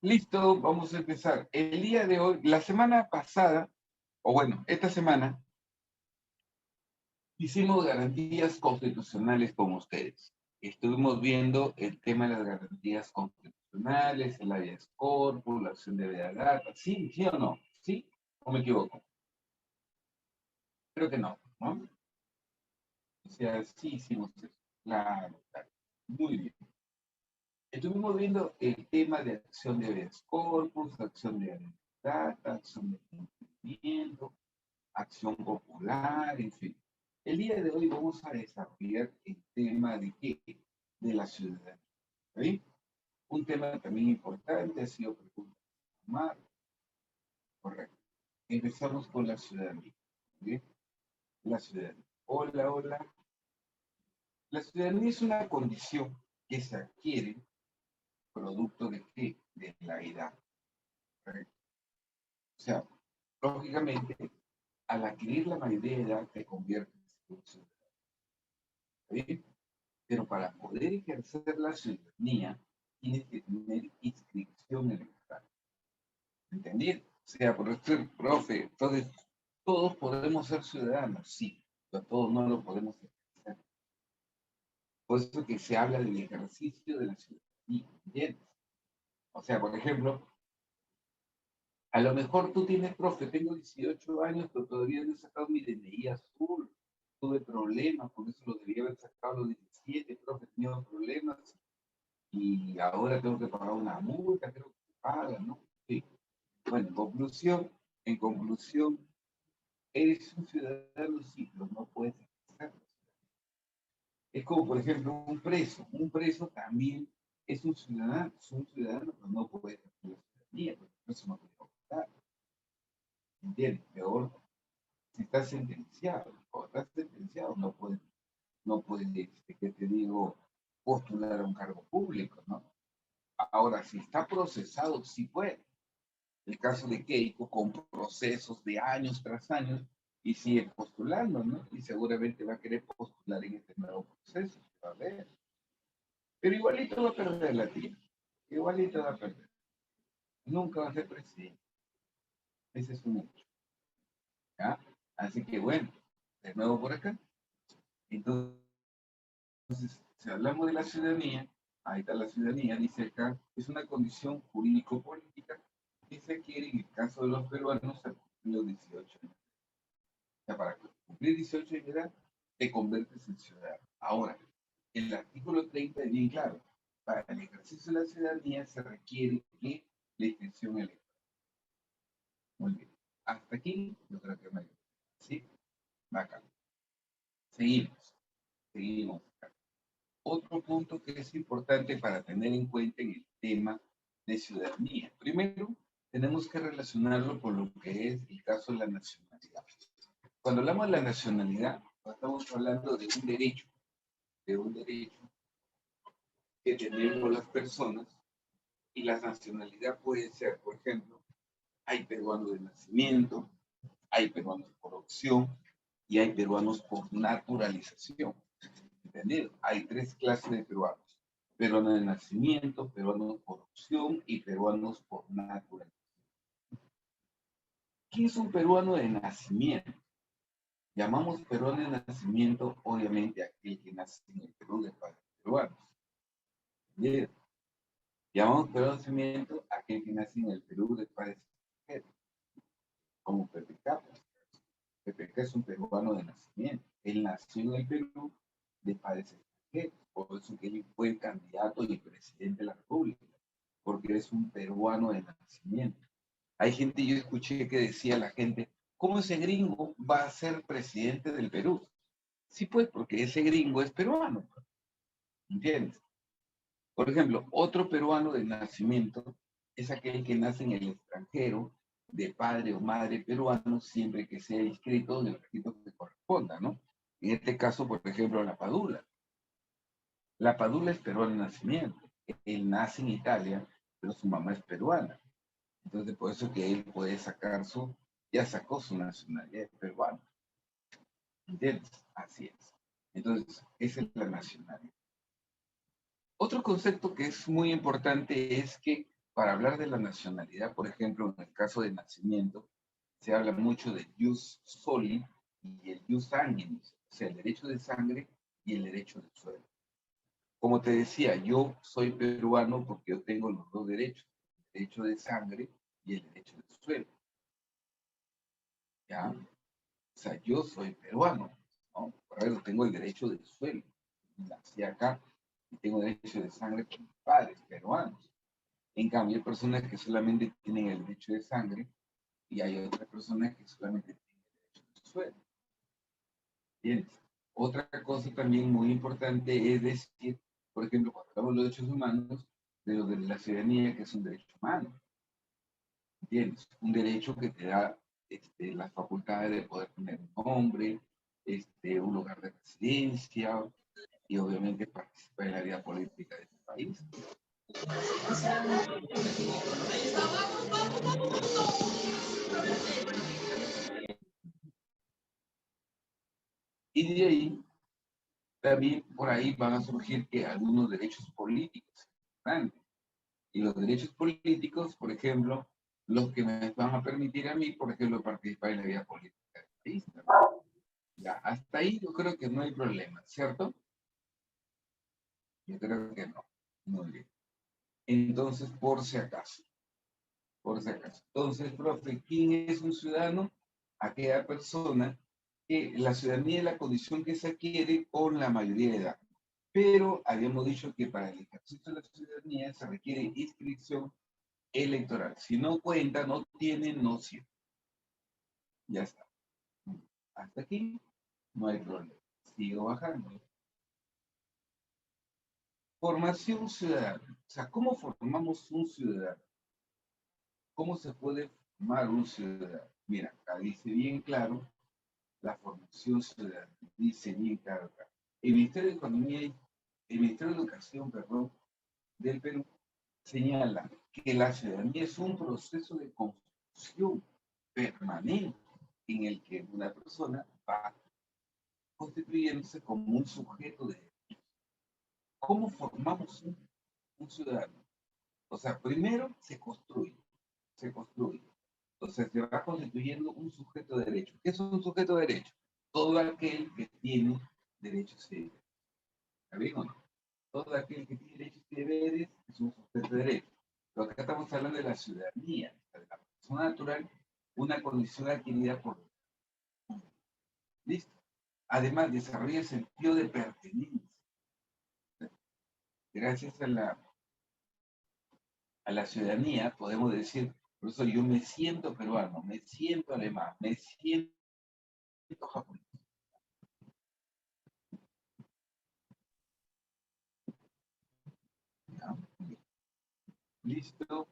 Listo, vamos a empezar. El día de hoy, la semana pasada, o bueno, esta semana, hicimos garantías constitucionales con ustedes. Estuvimos viendo el tema de las garantías constitucionales, el habeas corpus, la acción de habeas data. ¿Sí? ¿Sí o no? ¿Sí? ¿O me equivoco? Creo que no, ¿no? O sea, sí hicimos eso. Claro, claro. Muy bien. Estuvimos viendo el tema de acción de habeas corpus, acción de habeas data, acción de cumplimiento, acción popular, en fin. El día de hoy vamos a desarrollar el tema de qué? De la ciudadanía. ¿Sí? Un tema también importante ha sido pregunta. Correcto. Empezamos con la ciudadanía. ¿Sí? La ciudadanía. Hola, hola. La ciudadanía es una condición que se adquiere producto de qué? De la edad. ¿Correcto? O sea, lógicamente, al adquirir la mayoría de edad te conviertes en un ciudadano. ¿Sí? Pero para poder ejercer la ciudadanía, tienes que tener inscripción electoral. ¿Entendí? O sea, por ser profe, entonces, todos podemos ser ciudadanos, sí, pero todos no lo podemos ejercer. Por eso que se habla del ejercicio de la ciudadanía, ¿entiendes? O sea, por ejemplo, a lo mejor tú tienes, profe, tengo 18 años, pero todavía no he sacado mi DNI azul. Tuve problemas, por eso lo debía haber sacado a los 17, profe, he tenido problemas y ahora tengo que pagar una multa, creo que se paga, ¿no? Sí. Bueno, en conclusión, eres un ciudadano, sí, pero no puedes ejercerlo. Es como, por ejemplo, un preso también es un ciudadano, pero no puede ejercer la ciudadanía, porque el preso no puede votar, ¿entiendes? Peor, si estás sentenciado, o estás sentenciado, no puede, ¿qué te digo? Postular a un cargo público, ¿no? Ahora, si está procesado, sí puede. El caso de Keiko, con procesos de años tras años, y sigue postulando, ¿no? Y seguramente va a querer postular en este nuevo proceso. A ver. Pero igualito va a perder la tía. Igualito va a perder. Nunca va a ser presidente. Ese es un hecho. ¿Ya? Así que bueno, de nuevo por acá. Entonces, si hablamos de la ciudadanía, ahí está la ciudadanía, dice acá, es una condición jurídico-política que se adquiere en el caso de los peruanos a los 18 años. O sea, para cumplir 18 años de edad, te conviertes en ciudadano. Ahora, el artículo 30 es bien claro. Para el ejercicio de la ciudadanía se requiere que la inscripción electoral. Muy bien. Hasta aquí, yo creo que me. ¿Sí? Bacán. Seguimos. Seguimos. Otro punto que es importante para tener en cuenta en el tema de ciudadanía. Primero, tenemos que relacionarlo con lo que es el caso de la nacionalidad. Cuando hablamos de la nacionalidad, estamos hablando de un derecho que tenemos las personas, y la nacionalidad puede ser, por ejemplo, hay peruanos de nacimiento, hay peruanos por opción y hay peruanos por naturalización. ¿Entendido? Hay tres clases de peruanos: peruanos de nacimiento, peruanos por opción y peruanos por naturalización. ¿Qué es un peruano de nacimiento? Llamamos peruano de nacimiento, obviamente, a aquel que nace en el Perú de padres peruanos. ¿Entendido? Llamamos peruano de nacimiento a aquel que nace en el Perú de padres extranjeros, como Pepe Capra. Pepe es un peruano de nacimiento. Él nació en el Perú de padres extranjeros. Por eso que él fue candidato y presidente de la República, porque es un peruano de nacimiento. Hay gente, yo escuché que decía la gente, ¿cómo ese gringo va a ser presidente del Perú? Sí, pues, porque ese gringo es peruano, ¿entiendes? Por ejemplo, otro peruano de nacimiento es aquel que nace en el extranjero, de padre o madre peruano, siempre que sea inscrito en el registro que corresponda, ¿no? En este caso, por ejemplo, la Padula. La Padula es peruana de nacimiento. Él nace en Italia, pero su mamá es peruana. Entonces, por eso que él puede sacar ya sacó su nacionalidad peruana. ¿Entiendes? Así es. Entonces, esa es la nacionalidad. Otro concepto que es muy importante es que para hablar de la nacionalidad, por ejemplo, en el caso de nacimiento, se habla mucho del jus soli y el jus sanguinis, o sea, el derecho de sangre y el derecho de suelo. Como te decía, yo soy peruano porque yo tengo los dos derechos, el derecho de sangre y el derecho de suelo. ¿Ya? O sea, yo soy peruano, ¿no? Por eso tengo el derecho de suelo. Nací acá y tengo derecho de sangre por mis padres peruanos. En cambio, hay personas que solamente tienen el derecho de sangre y hay otras personas que solamente tienen el derecho de suelo. Bien. Otra cosa también muy importante es decir, por ejemplo, cuando hablamos de los derechos humanos, de lo de la ciudadanía, que es un derecho humano. ¿Entiendes? Un derecho que te da las facultades de poder tener un nombre, un lugar de residencia y obviamente participar en la vida política de tu país. Y de ahí, también por ahí van a surgir que algunos derechos políticos. ¿Vale? Y los derechos políticos, por ejemplo, los que me van a permitir a mí, por ejemplo, participar en la vida política del país. Ya, hasta ahí yo creo que no hay problema, ¿cierto? Yo creo que no. Muy bien. Entonces, por si acaso, por si acaso. Entonces, profe, ¿quién es un ciudadano? Aquella persona que la ciudadanía es la condición que se adquiere con la mayoría de edad. Pero habíamos dicho que para el ejercicio de la ciudadanía se requiere inscripción electoral. Si no cuenta, no tiene, no sirve. Ya está. Hasta aquí no hay problema. Sigo bajando. Formación ciudadana. O sea, ¿cómo formamos un ciudadano? ¿Cómo se puede formar un ciudadano? Mira, acá dice bien claro la formación ciudadana. Dice bien claro acá. El Ministerio de Economía, el Ministerio de Educación, perdón, del Perú señala que la ciudadanía es un proceso de construcción permanente en el que una persona va constituyéndose como un sujeto de... ¿Cómo formamos un ciudadano? O sea, primero se construye, se construye. Entonces se va constituyendo un sujeto de derecho. ¿Qué es un sujeto de derecho? Todo aquel que tiene derechos y deberes. ¿Está bien o no? Todo aquel que tiene derechos y deberes es un sujeto de derecho. Pero acá estamos hablando de la ciudadanía, de la persona natural, una condición adquirida por... ¿Listo? Además, desarrolla el sentido de pertenencia. Gracias a la ciudadanía podemos decir, por eso yo me siento peruano, me siento alemán, me siento japonés. ¿Ya? Listo,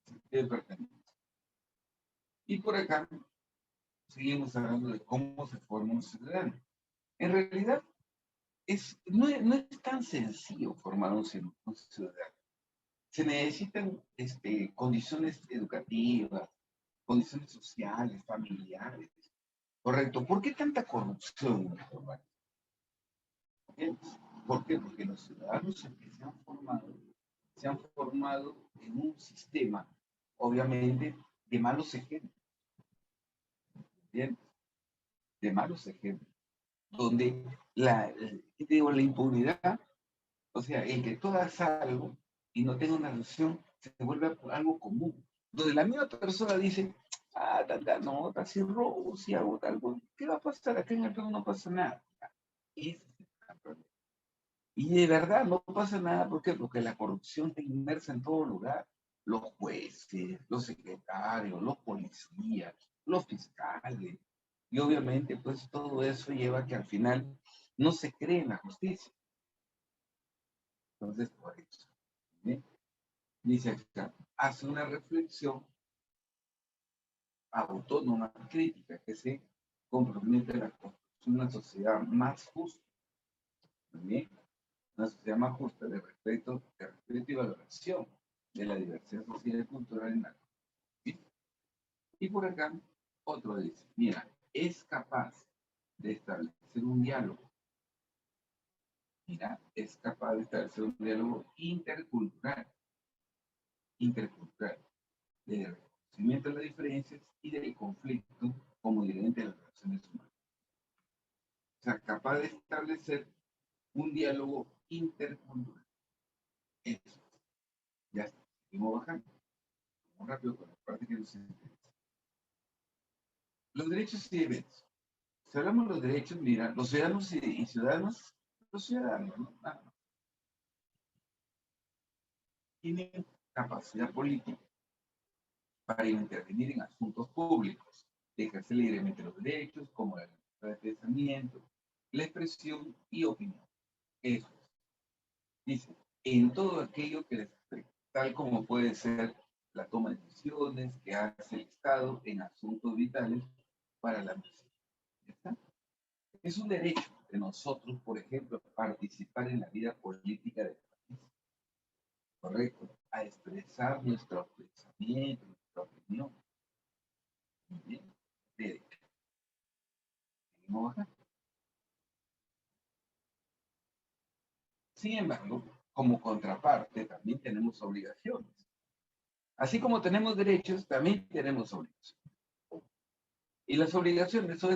sentido de pertenencia. Y por acá seguimos hablando de cómo se forma un ciudadano. En realidad, no es tan sencillo formar un ciudadano. Se necesitan condiciones educativas, condiciones sociales, familiares. Correcto. ¿Por qué tanta corrupción en nuestro país? ¿Por qué? Porque los ciudadanos que se han formado en un sistema, obviamente, de malos ejemplos. ¿Bien? De malos ejemplos. Donde la impunidad, o sea, el que tú hagas algo y no tenga una relación, se vuelve algo común. Donde la misma persona dice, ah, tanta nota, si robo, si hago algo, ¿qué va a pasar? Acá en el Perú no pasa nada. Ese es el problema. Y de verdad no pasa nada, ¿por qué? Porque la corrupción está inmersa en todo lugar. Los jueces, los secretarios, los policías, los fiscales. Y obviamente, pues todo eso lleva a que al final no se cree en la justicia. Entonces, por eso, ¿sí? Dice acá, hace una reflexión autónoma, crítica, que se compromete a la construcción de una sociedad más justa. ¿Sí? Una sociedad más justa de respeto y valoración de la diversidad social y cultural en la ¿sí? Y por acá, otro dice, mira, es capaz de establecer un diálogo. Mira, es capaz de establecer un diálogo intercultural. intercultural, del reconocimiento de las diferencias y del conflicto como ingrediente de las relaciones humanas. O sea, capaz de establecer un diálogo intercultural. Eso. Ya está. Seguimos bajando. Vamos rápido con la parte que nos interesa. Los derechos y deberes. Si hablamos de los derechos, mira, los ciudadanos y ciudadanas, los ciudadanos, ¿no? Tienen capacidad política para intervenir en asuntos públicos, de ejercer libremente los derechos, como la libertad de pensamiento, la expresión y opinión. Eso es. Dice, en todo aquello que les afecta, tal como puede ser la toma de decisiones que hace el Estado en asuntos vitales para la nación. ¿Ya está? Es un derecho de nosotros, por ejemplo, participar en la vida política del país, ¿correcto? A expresar nuestro pensamiento, nuestra opinión. Muy bien. Derecho. Seguimos acá. Sin embargo, como contraparte, también tenemos obligaciones. Así como tenemos derechos, también tenemos obligaciones. Y las obligaciones son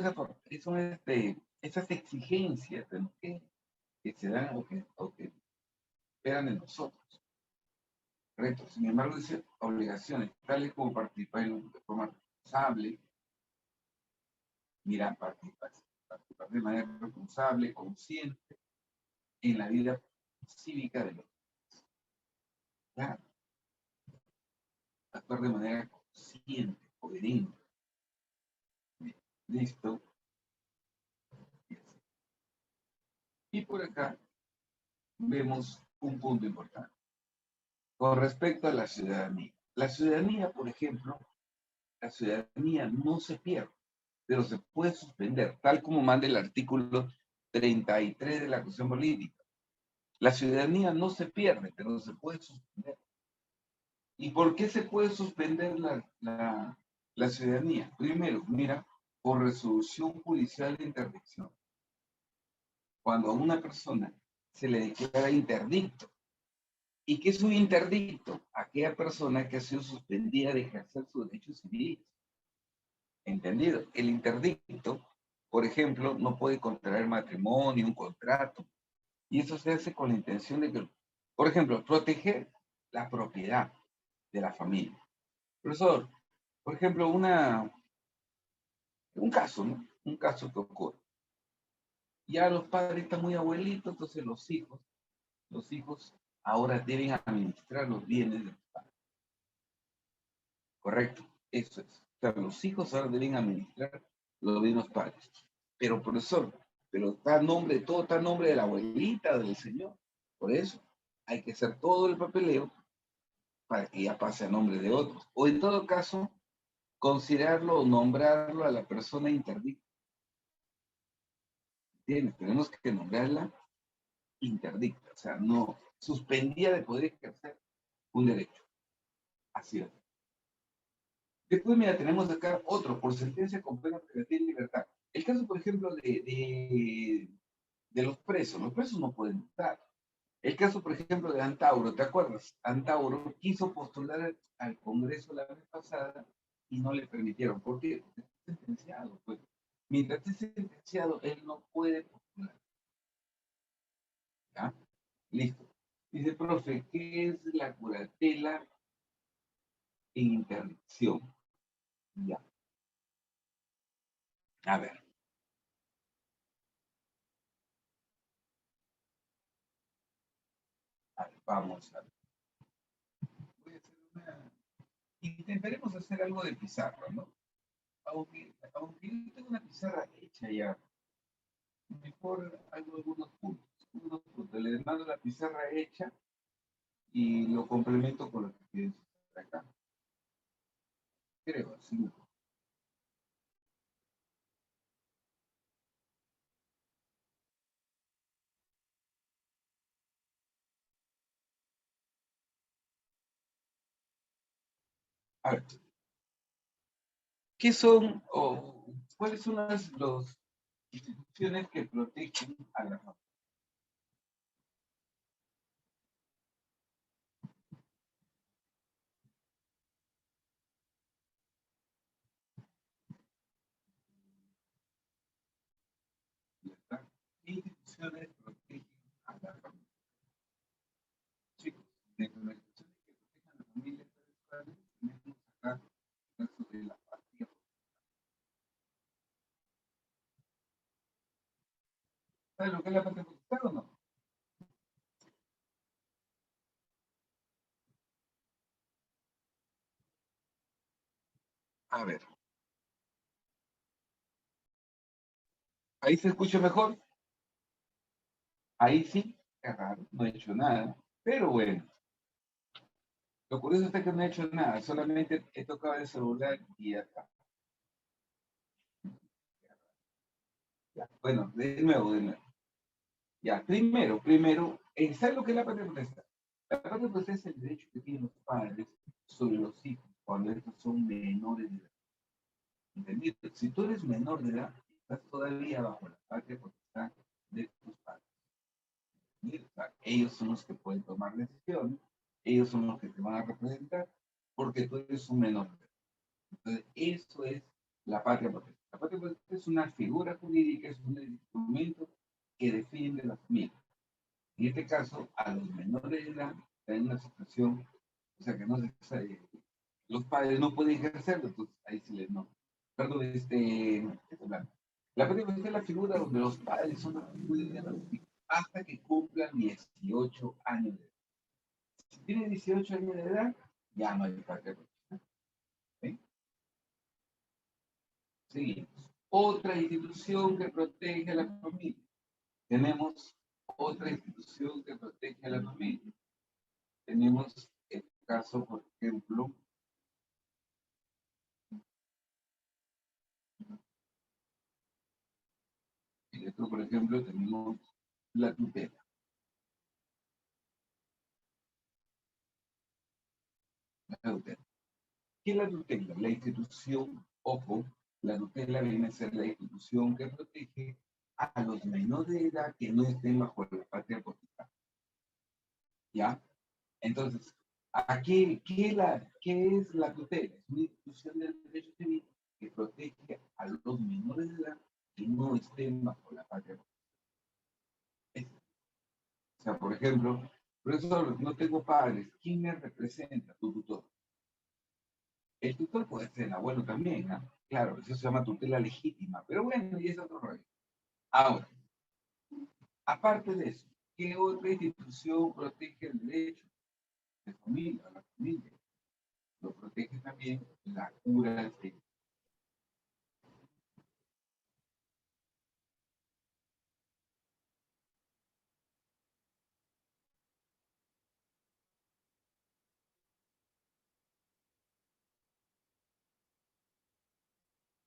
esas exigencias de lo que se dan o que esperan de nosotros. Correcto. Sin embargo, dice obligaciones, tales como participar de forma responsable, mira, participar de manera responsable, consciente, en la vida cívica de los demás. Claro, actuar de manera consciente, coherente. Listo. Y por acá vemos un punto importante con respecto a la ciudadanía. La ciudadanía, por ejemplo, la ciudadanía no se pierde, pero se puede suspender, tal como manda el artículo 33 de la Constitución Política. La ciudadanía no se pierde, pero se puede suspender. ¿Y por qué se puede suspender la ciudadanía? Primero, mira, por resolución judicial de interdicción. Cuando a una persona se le declara interdicto. ¿Y qué es un interdicto? Aquella persona que ha sido suspendida de ejercer sus derechos civiles. ¿Entendido? El interdicto, por ejemplo, no puede contraer matrimonio, un contrato. Y eso se hace con la intención de que, por ejemplo, proteger la propiedad de la familia. Profesor, por ejemplo, un caso, ¿no? Un caso que ocurre. Ya los padres están muy abuelitos, entonces los hijos ahora deben administrar los bienes de los padres. Correcto, eso es. O sea, los hijos ahora deben administrar los bienes de los padres. Pero profesor, pero está a nombre, todo está a nombre de la abuelita, del señor. Por eso hay que hacer todo el papeleo para que ya pase a nombre de otros. O en todo caso, considerarlo o nombrarlo a la persona interdicta. ¿Entiendes? Tenemos que nombrarla interdicta, o sea, no suspendida de poder ejercer un derecho. Así es. Después, mira, tenemos acá otro, por sentencia con pena privativa de libertad. El caso, por ejemplo, de los presos no pueden votar. El caso, por ejemplo, de Antauro, ¿te acuerdas? Antauro quiso postular al Congreso la vez pasada y no le permitieron. ¿Por qué? Porque está sentenciado. Pues. Mientras esté sentenciado, él no puede postular. ¿Ya? Listo. Dice, profe, ¿qué es la curatela en interdicción? Ya. A ver. A ver, vamos a ver. Voy a hacer una... Intentaremos hacer algo de pizarra, ¿no? Aunque yo tengo una pizarra hecha ya, mejor hago algunos puntos. Unos puntos. Le mando la pizarra hecha y lo complemento con lo que tienes acá. Creo, así. A ver, ¿qué son o cuáles son las instituciones que protegen a la familia? instituciones protegen a la familia. Chicos, dentro de las instituciones que protegen a la familia tradicional, tenemos acá el caso de la patria. ¿Sabes lo que es la patria potestad o no? A ver, ahí se escucha mejor. Ahí sí, es raro, no he hecho nada. Pero bueno, lo curioso es que no he hecho nada, solamente he tocado el celular y ya está. Ya. Bueno, de nuevo. Ya, primero, ¿sabes lo que es la patria potestad? La patria potestad es el derecho que tienen los padres sobre los hijos cuando estos son menores de edad. ¿Entendido? Si tú eres menor de edad, estás todavía bajo la patria potestad de tus padres. ¿Entendido? O sea, ellos son los que pueden tomar decisiones, ellos son los que te van a representar, porque tú eres un menor de edad. Entonces, eso es la patria potestad. La patria potestad es una figura jurídica, es un instrumento que defiende la familia. En este caso, a los menores de edad están en una situación, o sea, que no se, los padres no pueden ejercerlo, entonces ahí sí les no. Perdón, la patria potestad es la figura donde los padres son los que cuidan a los hijos hasta que cumplan 18 años de edad. Si tiene 18 años de edad, ya no hay patria potestad. ¿Sí? Seguimos. Otra institución que protege a la familia. Tenemos otra institución que protege a la familia. Tenemos el caso, por ejemplo, el otro, por ejemplo, tenemos la tutela. La tutela. ¿Qué es la tutela? La institución, ojo, la tutela viene a ser la institución que protege a los menores de edad que no estén bajo la patria potestad. ¿Ya? Entonces, aquí, ¿qué es la tutela? Es una institución del derecho civil que protege a los menores de edad que no estén bajo la patria potestad. O sea, por ejemplo, profesor, no tengo padres, ¿quién me representa? Tu tutor. El tutor puede ser el abuelo también, ¿ah? Claro, eso se llama tutela legítima, pero bueno, y es otro rollo. Ahora, aparte de eso, ¿qué otra institución protege el derecho de familia, a la familia? Lo protege también la cura de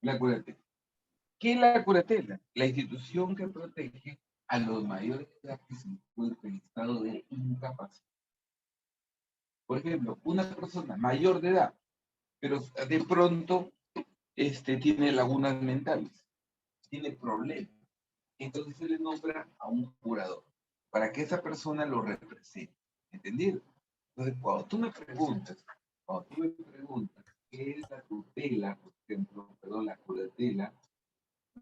la curatela. ¿Qué es la curatela? La institución que protege a los mayores de edad que se encuentran en estado de incapacidad. Por ejemplo, una persona mayor de edad, pero de pronto tiene lagunas mentales, tiene problemas. Entonces se le nombra a un curador para que esa persona lo represente. ¿Entendido? Entonces, cuando tú me preguntas qué es la tutela, por ejemplo, perdón, la curatela,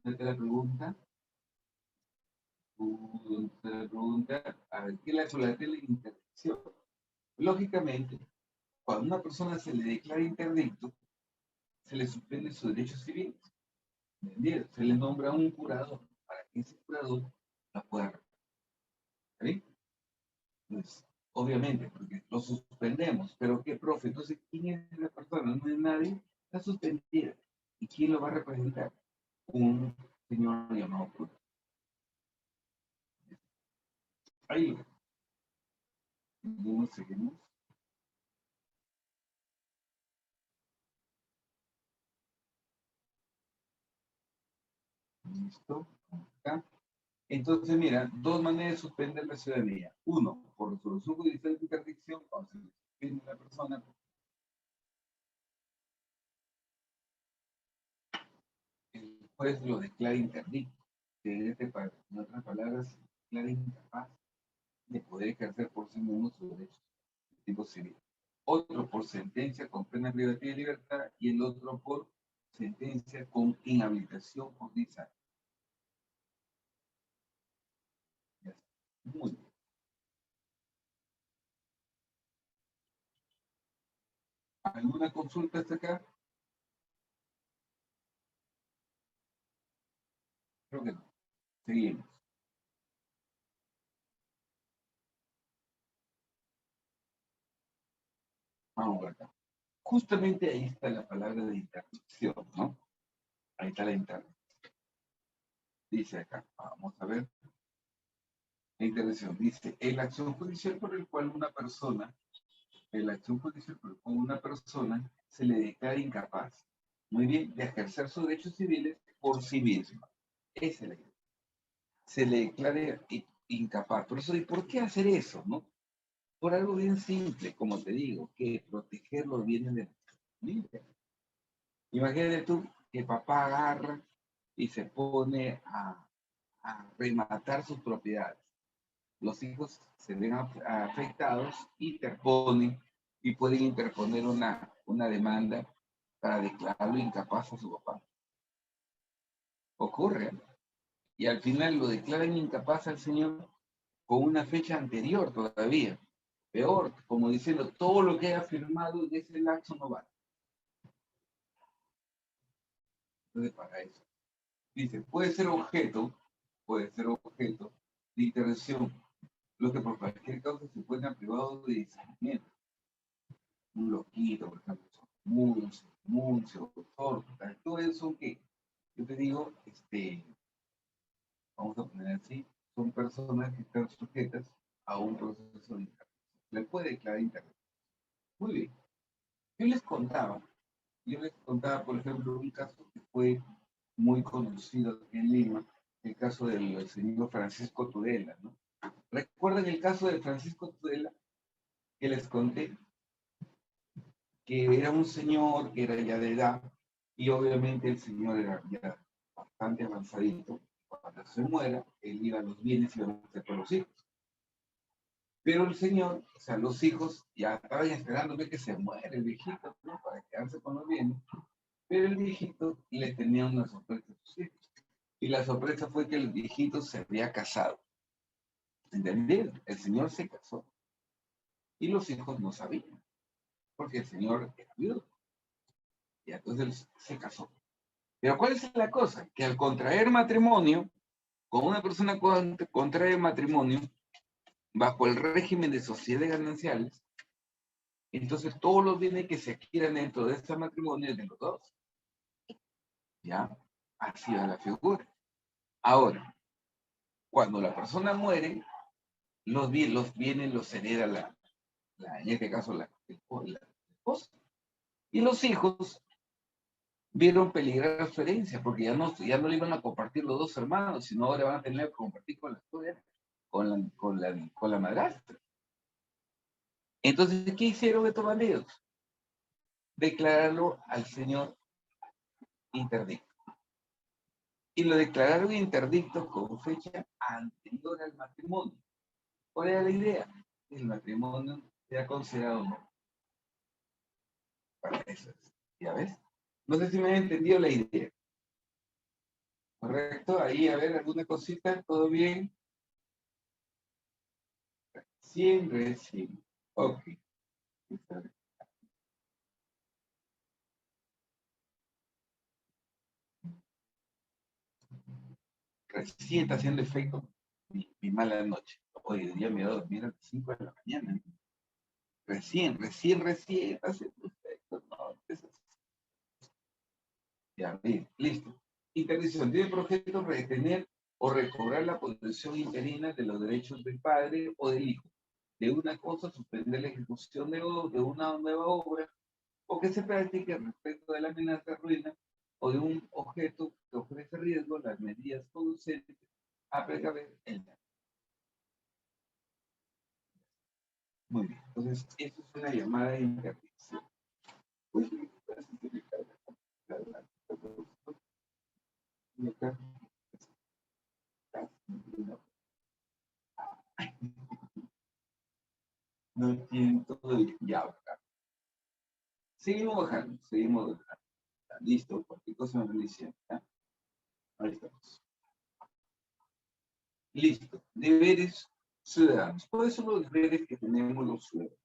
¿dónde te la pregunta? ¿Dónde te la pregunta? A ver, ¿qué es la curatela de interdicción? Lógicamente, cuando a una persona se le declara interdicto, se le suspende su derecho civil. ¿Entendido? Se le nombra un curador para que ese curador la pueda representar. ¿Sí? Pues, obviamente, porque lo suspendemos. Pero qué, profe, entonces, ¿quién es la persona? No es nadie, está suspendida. ¿Y quién lo va a representar? Un señor llamado Cruz. Ahí seguimos. Listo. Acá. Entonces, mira, dos maneras de suspender la ciudadanía. Uno, por resolución judicial de interdicción, cuando se le suspende a la persona, el juez lo declara interdicto. En otras palabras, declara incapaz de poder ejercer por sí mismo sus derechos de tipo civil. Otro por sentencia con pena privativa de libertad y el otro por sentencia con inhabilitación judicial. Muy bien. ¿Alguna consulta hasta acá? Creo que no. Seguimos. Vamos por acá. Justamente ahí está la palabra de intervención, ¿no? Ahí está la intervención. Dice acá, vamos a ver. La intervención dice, el acción judicial por el cual una persona, el acción judicial por el cual una persona se le declara incapaz, muy bien, de ejercer sus derechos civiles por sí misma. Esa es la idea. Se le declara incapaz. Por eso, ¿y por qué hacer eso, no? Por algo bien simple, como te digo, que proteger los bienes de la familia. Imagínate tú que papá agarra y se pone a rematar sus propiedades. Los hijos se ven afectados, interponen y pueden interponer una demanda para declararlo incapaz a su papá. Ocurre, ¿no? Y al final lo declaran incapaz al señor con una fecha anterior todavía. Peor, como diciendo, todo lo que haya firmado en ese lapso no vale. Entonces, para eso. Dice, puede ser objeto de intervención, lo que por cualquier causa se encuentra privado de discernimiento. Un loquito, por ejemplo, muncio, torta, todo eso que, yo te digo, vamos a poner así, son personas que están sujetas a un proceso de intervención. Le puede declarar intervención. Muy bien. Yo les contaba, por ejemplo, un caso que fue muy conocido en Lima, el caso del señor Francisco Tudela, ¿no? ¿Recuerdan el caso de Francisco Tudela que les conté? Que era un señor que era ya de edad y obviamente el señor era ya bastante avanzadito. Cuando se muera, él iba a los bienes y iban a ser por los hijos. Pero el señor, o sea, los hijos ya estaban esperando ver que se muere el viejito, ¿no? Para quedarse con los bienes. Pero el viejito le tenía una sorpresa a sus hijos. Y la sorpresa fue que el viejito se había casado. ¿Entendieron? El señor se casó. Y los hijos no sabían, porque el señor era viudo. Y entonces se casó. Pero ¿cuál es la cosa? Que al contraer matrimonio, con una persona contrae matrimonio bajo el régimen de sociedades gananciales, entonces todos los bienes que se adquieran dentro de este matrimonio es de los dos. ¿Ya? Así va la figura. Ahora, cuando la persona muere, los bienes los hereda en este caso la esposa. Y los hijos vieron peligrar su herencia, porque ya no le iban a compartir los dos hermanos, sino ahora van a tener que compartir con la suegra, con la madrastra. Entonces, ¿qué hicieron estos bandidos? Declararlo al señor interdicto. Y lo declararon interdicto con fecha anterior al matrimonio. ¿Cuál era la idea? El matrimonio sea considerado no. Para eso. ¿Ya ves? No sé si me han entendido la idea. ¿Correcto? Ahí, a ver, alguna cosita, ¿todo bien? Siempre, sí. Ok. Recién está haciendo efecto mi mala noche. Hoy día me voy a dormir a las 5 de la mañana. Recién está haciendo efecto. No, ya, bien, listo. Interdición tiene por objeto retener o recobrar la posesión interina de los derechos del padre o del hijo, de una cosa, suspender la ejecución de una nueva obra, o que se practique respecto de la amenaza de ruina o de un objeto que ofrece riesgo, las medidas conducentes a precaver el daño. Muy bien, entonces, eso es una llamada de interdicción. Uy, no tienen todo el ya. Seguimos bajando, seguimos bajando. Listo, cualquier cosa me lo dicen. Ahí estamos. Listo. Deberes ciudadanos. ¿Cuáles son los deberes que tenemos los ciudadanos?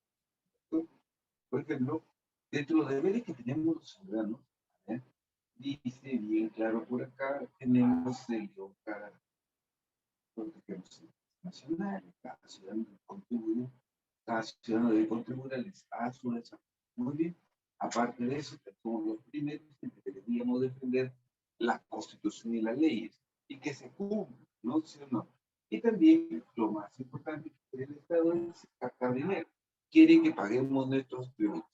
Por ejemplo, dentro de los deberes que tenemos los ciudadanos, ¿eh? Dice bien claro por acá, tenemos el hogar, protegemos nacionales, cada ciudadano contribuye, cada ciudadano debe contribuir a su desarrollo. Muy bien. Aparte de eso, somos los primeros que deberíamos defender la Constitución y las leyes y que se cumplan, ¿no? ¿Sí o no? Y también, lo más importante que el Estado es sacar dinero. Quiere que paguemos nuestros tributos.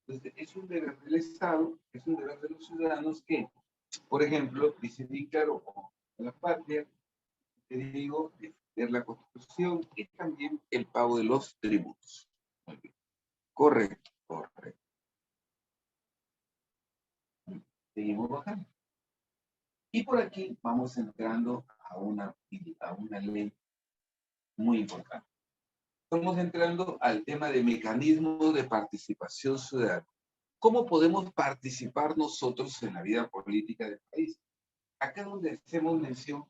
Entonces, es un deber del Estado, es un deber de los ciudadanos que, por ejemplo, dice bien claro, la patria, te digo, defender la Constitución y también el pago de los tributos. Muy bien. Correcto, correcto. Seguimos bajando. Y por aquí vamos entrando a una ley muy importante. Estamos entrando al tema de mecanismos de participación ciudadana. ¿Cómo podemos participar nosotros en la vida política del país? Acá donde hacemos mención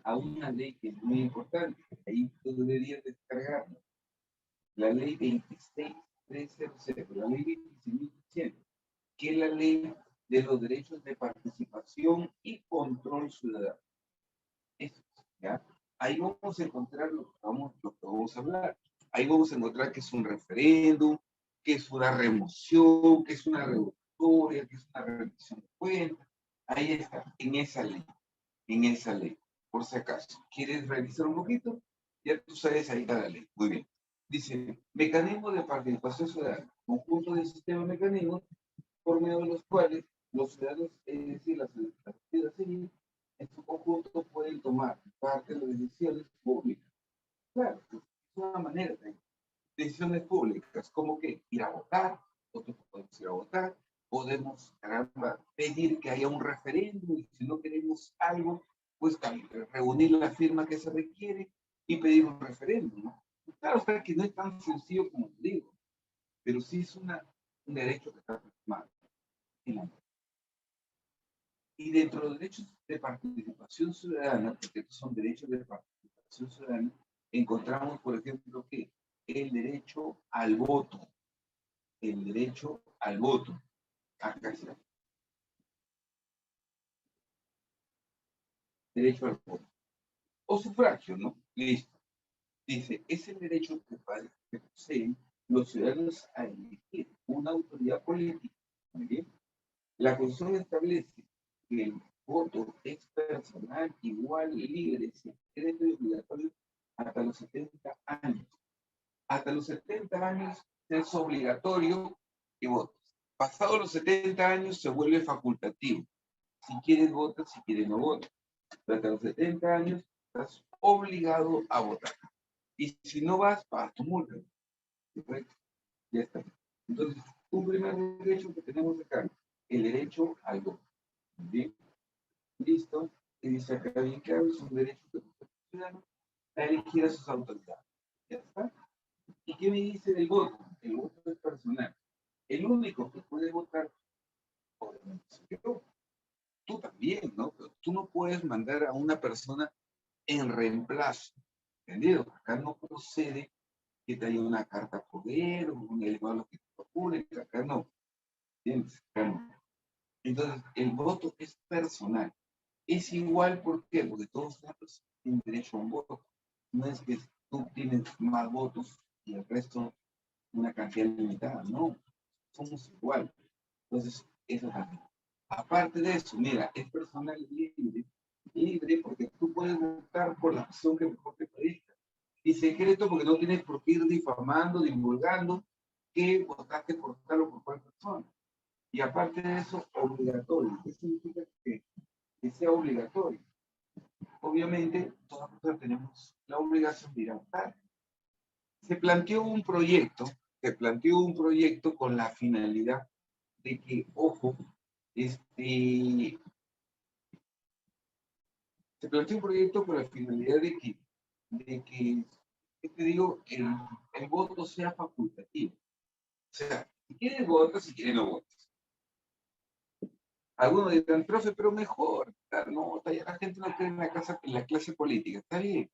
a una ley que es muy importante, ahí tú deberías descargarlo. La ley 26300, la ley 26.100, que es la ley de los derechos de participación y control ciudadano. Eso, ¿ya? Ahí vamos a encontrar lo que vamos a hablar. Ahí vamos a encontrar que es un referéndum, que es una remoción, que es una revocatoria, que es una rendición de cuentas. Ahí está, en esa ley, en esa ley. Por si acaso, ¿quieres revisar un poquito? Ya tú sabes ahí cada ley. Muy bien. Dice, mecanismo de participación ciudadana, conjunto de sistemas de mecanismos por medio de los cuales los ciudadanos, es decir, la sociedad civil, en su conjunto pueden tomar parte de las decisiones públicas. Claro, es una manera de decisiones públicas, como que ir a votar, nosotros podemos ir a votar, podemos, caramba, pedir que haya un referéndum, y si no queremos algo, pues reunir la firma que se requiere y pedir un referéndum, ¿no? Claro, está que no es tan sencillo como te digo, pero sí es un derecho que está plasmado en la. Y dentro de los derechos de participación ciudadana, porque estos son derechos de participación ciudadana, encontramos, por ejemplo, que el derecho al voto, el derecho al voto, acá está, derecho al voto, o sufragio, ¿no? Listo. Dice, es el derecho que poseen los ciudadanos a elegir una autoridad política. Muy bien. La Constitución establece que el voto es personal, igual, libre, secreto y obligatorio hasta los 70 años. Hasta los 70 años es obligatorio que votes. Pasados los 70 años se vuelve facultativo. Si quieres votas, si quieres no votas. Pero hasta los 70 años estás obligado a votar. Y si no vas, pagas tu multa. ¿Correcto? Ya está. Entonces, un primer derecho que tenemos acá, el derecho al voto. Bien, listo. Y dice acá bien claro, es un derecho que tiene el ciudadano a elegir a sus autoridades. Ya está. ¿Y qué me dice del voto? El voto es personal. El único que puede votar, obviamente, soy yo. Tú también, ¿no? Pero tú no puedes mandar a una persona en reemplazo. ¿Entendido? Acá no procede que te haya una carta poder o un elevado que te procure. Acá no. ¿Entiendes? Acá no. Entonces, el voto es personal. Es igual, ¿por qué? Porque todos tienen derecho a un voto. No es que tú tienes más votos y el resto una cantidad limitada, no. Somos igual. Entonces, eso también. Aparte de eso, mira, es personal libre, libre porque tú puedes votar por la opción que mejor te parezca. Y secreto porque no tienes por qué ir difamando, divulgando que votaste por tal o por cual persona. Y aparte de eso, obligatorio. ¿Qué significa que sea obligatorio? Obviamente, todas nosotros tenemos la obligación de ir a votar. Se planteó un proyecto, se planteó un proyecto con la finalidad de que, ojo, se planteó un proyecto con la finalidad de que ¿qué te digo? El voto sea facultativo. O sea, si quieres votas, si quieres no votas. Algunos dirán, profe, pero mejor, no, ya la gente no cree en la clase política, está bien.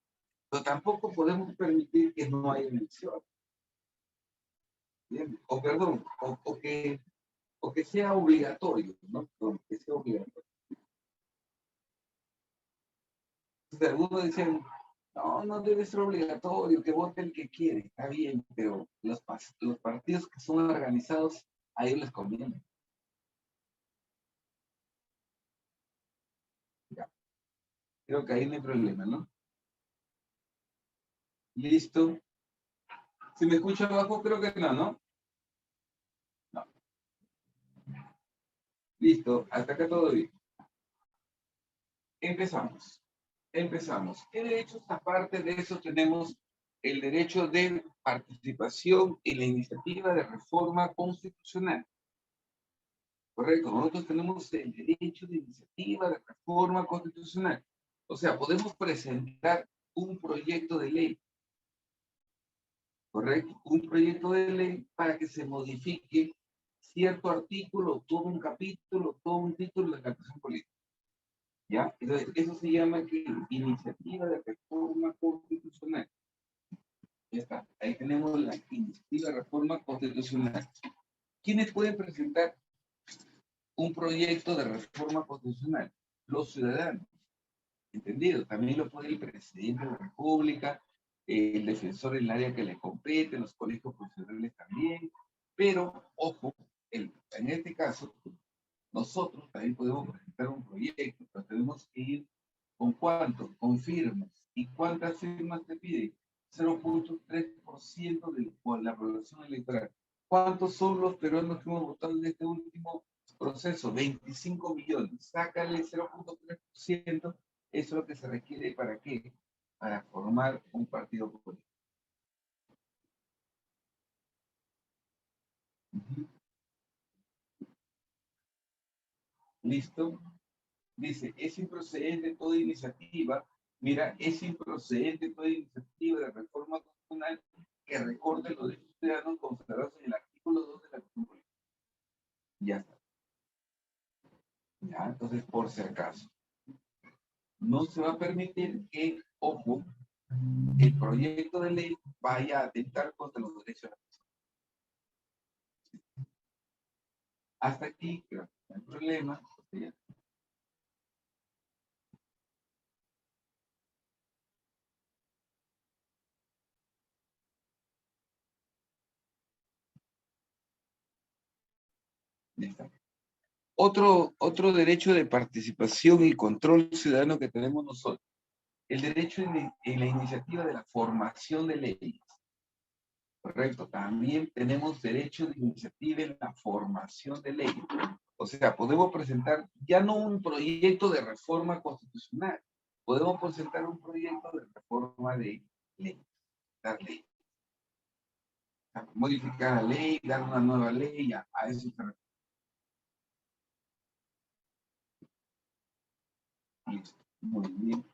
Pero tampoco podemos permitir que no haya elección. ¿Bien? O perdón, o que sea obligatorio, ¿no? Que sea obligatorio. Entonces, algunos dicen, no, no debe ser obligatorio, que vote el que quiere, está bien, pero los partidos que son organizados, a ellos les conviene. Ya. Creo que ahí no hay problema, ¿no? Listo. Si me escucha abajo, creo que no, ¿no? No. Listo, hasta acá todo bien. Empezamos. Empezamos. ¿Qué derechos aparte de eso tenemos? El derecho de participación en la iniciativa de reforma constitucional. Correcto, nosotros tenemos el derecho de iniciativa de reforma constitucional. O sea, podemos presentar un proyecto de ley, correcto, un proyecto de ley para que se modifique cierto artículo, todo un capítulo, todo un título de la Constitución política. ¿Ya? Entonces, eso se llama que iniciativa de reforma constitucional. Ya está, ahí tenemos la iniciativa de reforma constitucional. ¿Quiénes pueden presentar un proyecto de reforma constitucional? Los ciudadanos. ¿Entendido? También lo puede el presidente de la República, el defensor en el área que le compete, los colegios profesionales también, pero ojo, en este caso, nosotros también podemos presentar un proyecto, pero tenemos que ir con cuánto, con firmas. ¿Y cuántas firmas te pide? 0.3% de la población electoral. ¿Cuántos son los peruanos que hemos votado en este último proceso? 25 millones. Sácale 0.3%. Eso es lo que se requiere para qué? Para formar un partido político. ¿Listo? Dice, es improcedente toda iniciativa, mira, es improcedente toda iniciativa de reforma constitucional que recorte los derechos ciudadanos consagrados en el artículo 2 de la Constitución. Ya está. Ya, entonces, por si acaso, no se va a permitir que, ojo, el proyecto de ley vaya a atentar contra los derechos de la persona. Hasta aquí, creo que no hay problema. Ya. Ya está. Otro derecho de participación y control ciudadano que tenemos nosotros, el derecho en la iniciativa de la formación de leyes. Correcto, también tenemos derecho de iniciativa en la formación de leyes. O sea, podemos presentar ya no un proyecto de reforma constitucional, podemos presentar un proyecto de reforma de ley, dar ley. O sea, modificar la ley, dar una nueva ley, a eso se refiere. Listo, muy bien.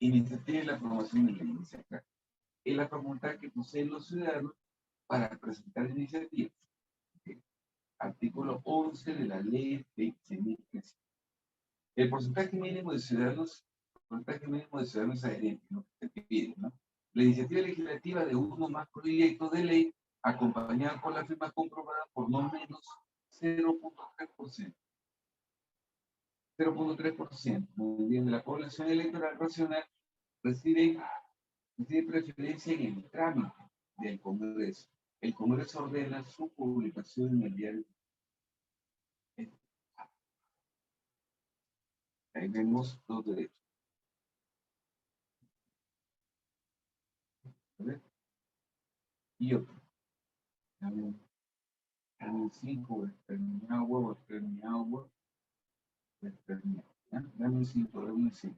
Iniciativa en la formación de leyes. Es la facultad que poseen los ciudadanos para presentar iniciativas. Artículo 11 de la ley de 2013. El porcentaje mínimo de ciudadanos, adherentes, ¿no? Que te pide, ¿no? La iniciativa legislativa de uno más proyectos de ley acompañada con la firma comprobada por no menos 0.3%. 0.3%. Muy bien, de la población electoral nacional recibe preferencia en el trámite del Congreso. El Congreso ordena su publicación en el diario. Ahí vemos los derechos. ¿Ves? Y otro. Dame un 5, terminado, terminado, terminado. Dame un 5, dame un 5.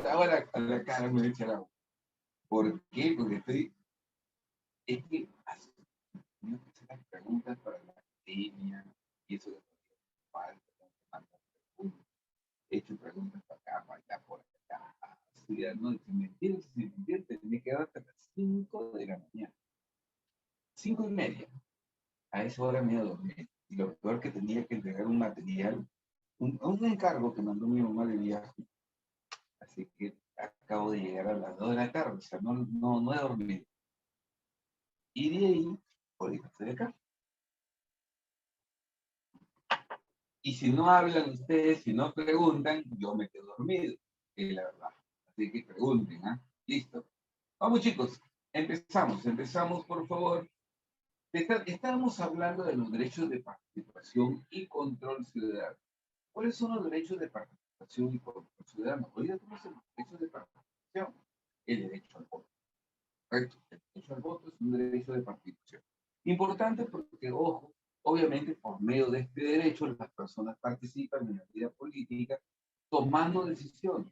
Ahora a la cara me echa el agua. ¿Por qué? Porque es que tengo que hacer las preguntas para la academia y eso. falta, tengo que mandar preguntas, he hecho preguntas para acá, para allá, por acá, estudiar, no, si mentir, tenía que dar hasta las 5 de la mañana, 5:30, a esa hora me iba a dormir, y lo peor que tenía que entregar un material, un encargo que mandó mi mamá de viaje, así que acabo de llegar a las 2 de la tarde, o sea, no he dormido. Y de ahí, por eso estoy acá. Y si no hablan ustedes, si no preguntan, yo me quedo dormido, es la verdad. Así que pregunten, ¿ah? Listo. Vamos chicos, empezamos por favor. Estábamos hablando de los derechos de participación y control ciudadano. ¿Cuáles son los derechos de participación y control ciudadano? Hoy ya tenemos los derechos de participación. El derecho al voto. Correcto. El derecho al voto es un derecho de participación. Importante porque, ojo, obviamente por medio de este derecho las personas participan en la vida política tomando decisiones.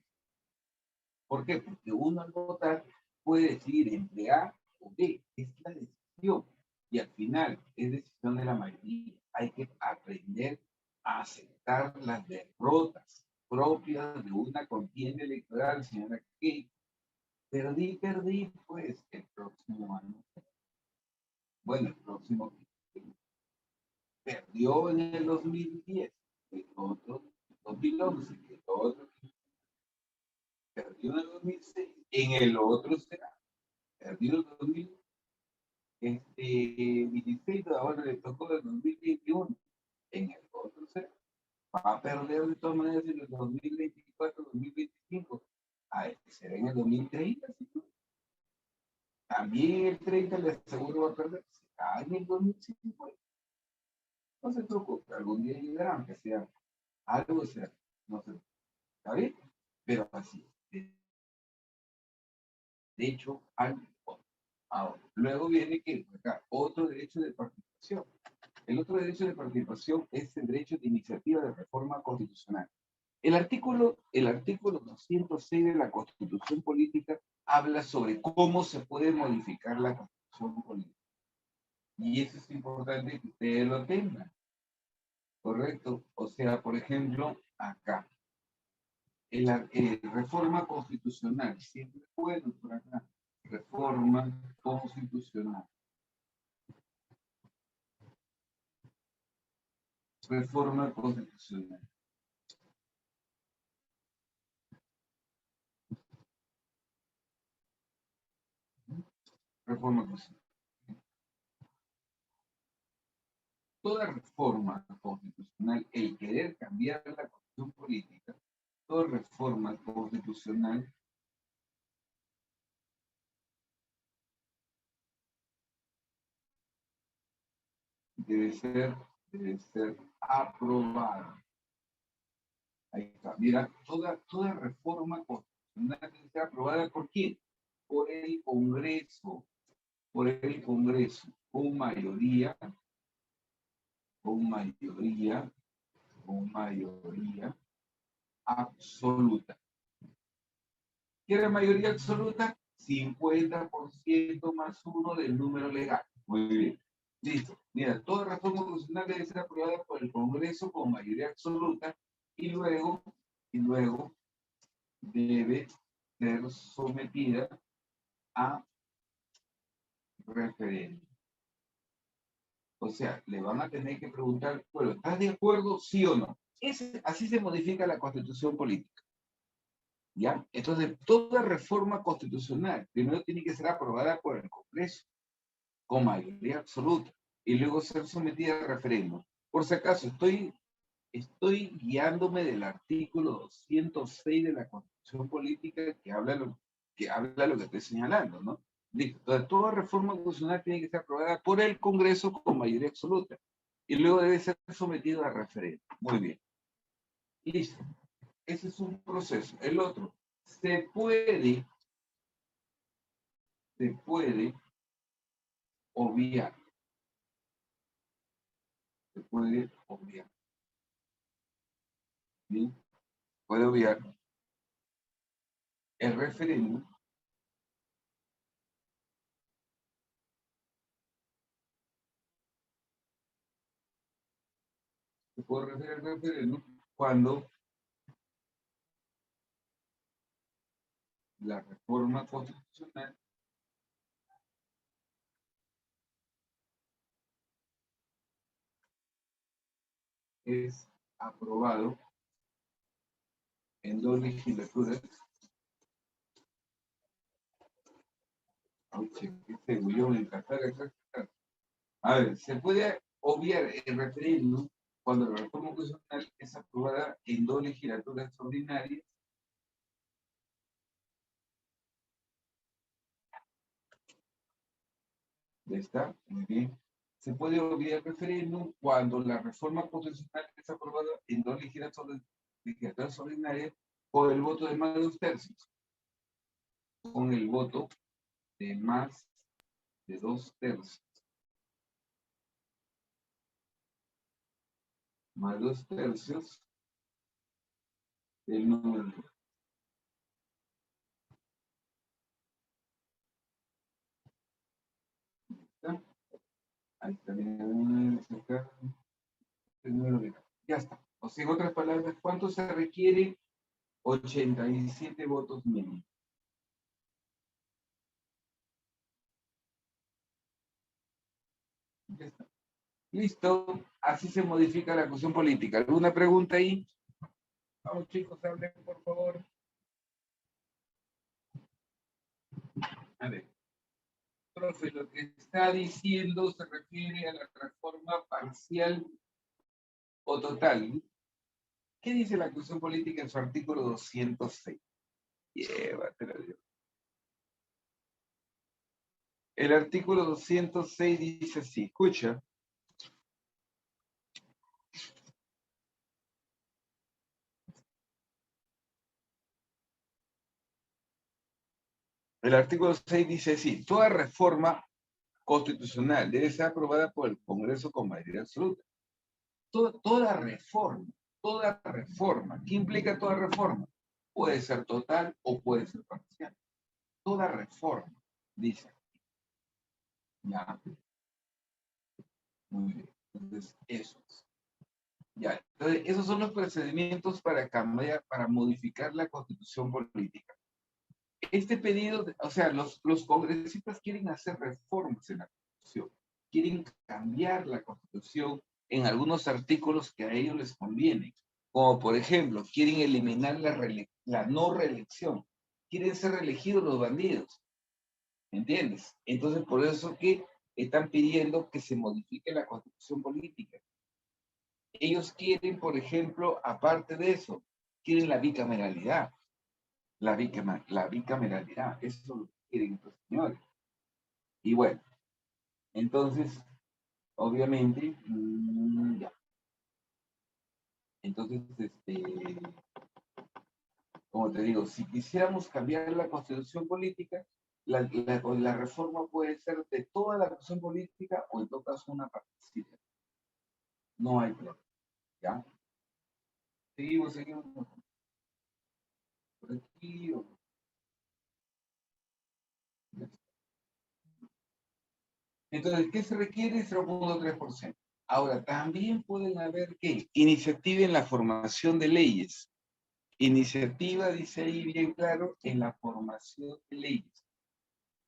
¿Por qué? Porque uno al votar puede decidir entre A o B. Es la decisión. Y al final es decisión de la mayoría. Hay que aprender a aceptar las derrotas propias de una contienda electoral, señora Kate. Perdí, pues el próximo año. Bueno, el próximo perdió en el 2010, el otro 2011, el otro perdió en el 2006, en el otro será, perdió en el 2016, ahora le tocó el 2021, en el otro será, va a perder de todas maneras en el 2024, 2025, a este será en el 2030, ¿sí? También el 30 le aseguro va a perder, será en el 2050. No se preocupe, algún día llegará, aunque sea algo, sea, no sé, ¿está bien? Pero así, de hecho, al voto. Ahora, luego viene que acá, otro derecho de participación. El otro derecho de participación es el derecho de iniciativa de reforma constitucional. El artículo 206 de la Constitución Política habla sobre cómo se puede modificar la Constitución Política. Y eso es importante que ustedes lo tengan, ¿correcto? O sea, por ejemplo, acá, reforma constitucional, siempre bueno por acá, reforma constitucional. Reforma constitucional. Reforma constitucional. Toda reforma constitucional, el querer cambiar la constitución política, toda reforma constitucional debe ser aprobada. Ahí está. Mira, toda reforma constitucional debe ser aprobada ¿por quién? Por el Congreso. Por el Congreso. Con mayoría, con mayoría, con mayoría absoluta. ¿Quiere mayoría absoluta? 50% más uno del número legal. Muy bien. Listo. Mira, toda reforma constitucional debe ser aprobada por el Congreso con mayoría absoluta y luego debe ser sometida a referéndum. O sea, le van a tener que preguntar, bueno, ¿estás de acuerdo, sí o no? Así se modifica la constitución política. ¿Ya? Entonces, toda reforma constitucional primero tiene que ser aprobada por el Congreso con mayoría absoluta y luego ser sometida a referéndum. Por si acaso, estoy guiándome del artículo 206 de la Constitución Política que habla lo que estoy señalando, ¿no? Listo. Entonces, toda reforma constitucional tiene que ser aprobada por el Congreso con mayoría absoluta y luego debe ser sometido a referéndum. Muy bien. Listo. Ese es un proceso. El otro, se puede obviar. Se puede obviar. ¿Sí? Puede obviar el referéndum Se puede referir al referéndum cuando la reforma constitucional es aprobado en 2 legislaturas. A ver, se puede obviar el referéndum cuando la reforma constitucional es aprobada en 2 legislaturas ordinarias. Ya está, muy bien. Se puede obviar el referéndum cuando la reforma constitucional es aprobada en 2 legislaturas ordinarias por el voto de más de 2 tercios. Con el voto de más de 2 tercios. Más 2 tercios del número. ¿Está? Ahí está, ya está. O sea, en otras palabras, ¿cuánto se requiere? 87 votos mínimos. Ya está. Listo. Así se modifica la cuestión política. ¿Alguna pregunta ahí? Vamos, chicos, hablen, por favor. A ver. Profe, lo que está diciendo se refiere a la reforma parcial o total. ¿Qué dice la cuestión política en su artículo 206? Llévatela, Dios. El artículo 206 dice así, escucha. El artículo 6 dice así, toda reforma constitucional debe ser aprobada por el Congreso con mayoría absoluta. Toda reforma, ¿qué implica toda reforma? Puede ser total o puede ser parcial. Toda reforma, dice. Ya. Muy bien. Entonces, eso es. Ya. Entonces, esos son los procedimientos para cambiar, para modificar la constitución política. Este pedido, o sea, los congresistas quieren hacer reformas en la constitución, quieren cambiar la constitución en algunos artículos que a ellos les convienen, como por ejemplo, quieren eliminar la no reelección, quieren ser reelegidos los bandidos, ¿entiendes? Entonces, por eso que están pidiendo que se modifique la constitución política. Ellos quieren, por ejemplo, aparte de eso, quieren la bicameralidad. La bicameralidad, eso es lo que quieren estos señores. Y bueno, entonces, obviamente, ya. Entonces, como te digo, si quisiéramos cambiar la constitución política, la reforma puede ser de toda la constitución política o en todo caso una partecita. No hay problema, ¿ya? Seguimos. Por aquí. Entonces, ¿qué se requiere? 0.3%. Ahora, también pueden haber, ¿qué? Iniciativa en la formación de leyes. Iniciativa, dice ahí bien claro, en la formación de leyes.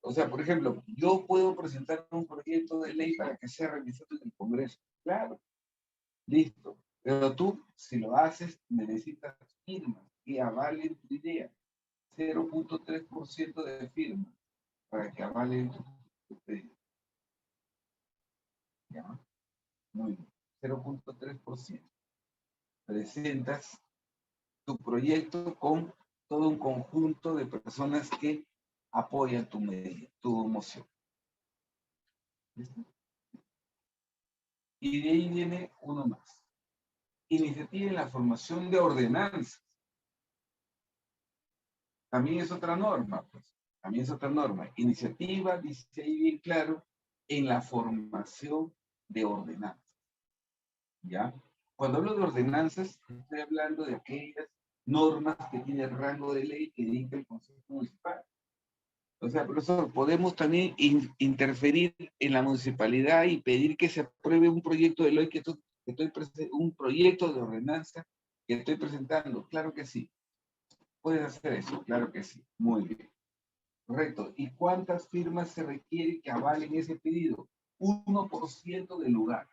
O sea, por ejemplo, yo puedo presentar un proyecto de ley para que sea revisado en el Congreso. Claro, listo. Pero tú, si lo haces, necesitas firmas que avalen tu idea. 0.3% de firmas para que avalen tu idea. ¿Ya? Muy bien. 0.3%. Presentas tu proyecto con todo un conjunto de personas que apoyan tu medida, tu moción. ¿Listo? Y de ahí viene uno más. Iniciativa en la formación de ordenanzas. También es otra norma, pues. También es otra norma. Iniciativa, dice ahí bien claro, en la formación de ordenanzas. ¿Ya? Cuando hablo de ordenanzas, estoy hablando de aquellas normas que tienen rango de ley que dicta el Consejo Municipal. O sea, profesor, podemos también interferir en la municipalidad y pedir que se apruebe un proyecto de ley que un proyecto de ordenanza que estoy presentando. Claro que sí. Puedes hacer eso, claro que sí. Muy bien. Correcto. ¿Y cuántas firmas se requiere que avalen ese pedido? 1% del lugar.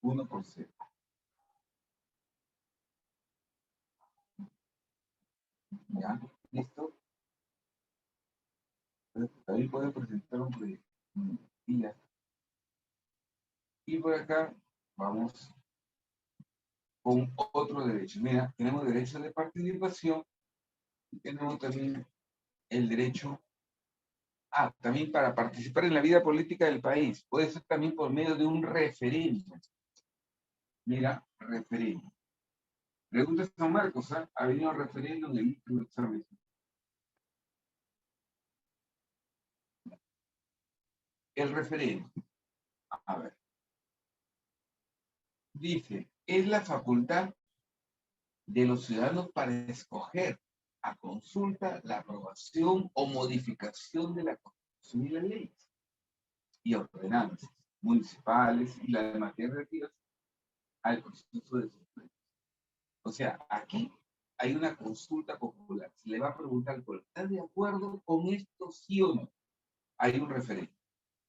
1%. ¿Ya? ¿Listo? Ahí puede presentar un proyecto. Y ya. Y por acá vamos con otro derecho. Mira, tenemos derecho de participación y tenemos también el derecho también para participar en la vida política del país. Puede ser también por medio de un referendo. Mira, referendo. Pregunta San Marcos, ¿ah? Ha venido referendo en el último examen. El referendo. A ver. Dice, es la facultad de los ciudadanos para escoger a consulta la aprobación o modificación de la Constitución y las leyes y ordenanzas municipales y las demás relativas al proceso de sufragio. O sea, aquí hay una consulta popular. Se le va a preguntar, ¿estás de acuerdo con esto, sí o no? Hay un referendo.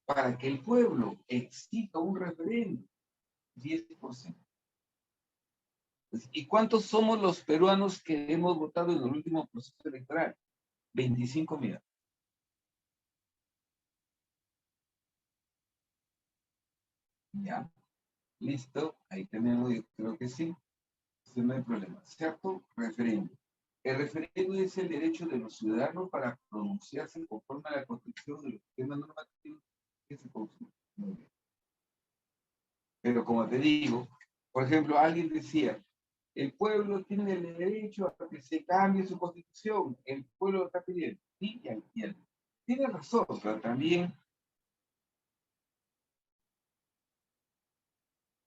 Para que el pueblo exija un referendo, 10%. ¿Y cuántos somos los peruanos que hemos votado en el último proceso electoral? 25 millones. ¿Ya? Listo. Ahí tenemos, yo creo que sí. No hay problema. ¿Cierto? Referendo. El referendo es el derecho de los ciudadanos para pronunciarse conforme a la Constitución de los temas normativos que se consultan. Muy bien. Pero como te digo, por ejemplo, alguien decía, el pueblo tiene el derecho a que se cambie su constitución, el pueblo lo está pidiendo. Sí, y tiene razón, pero también,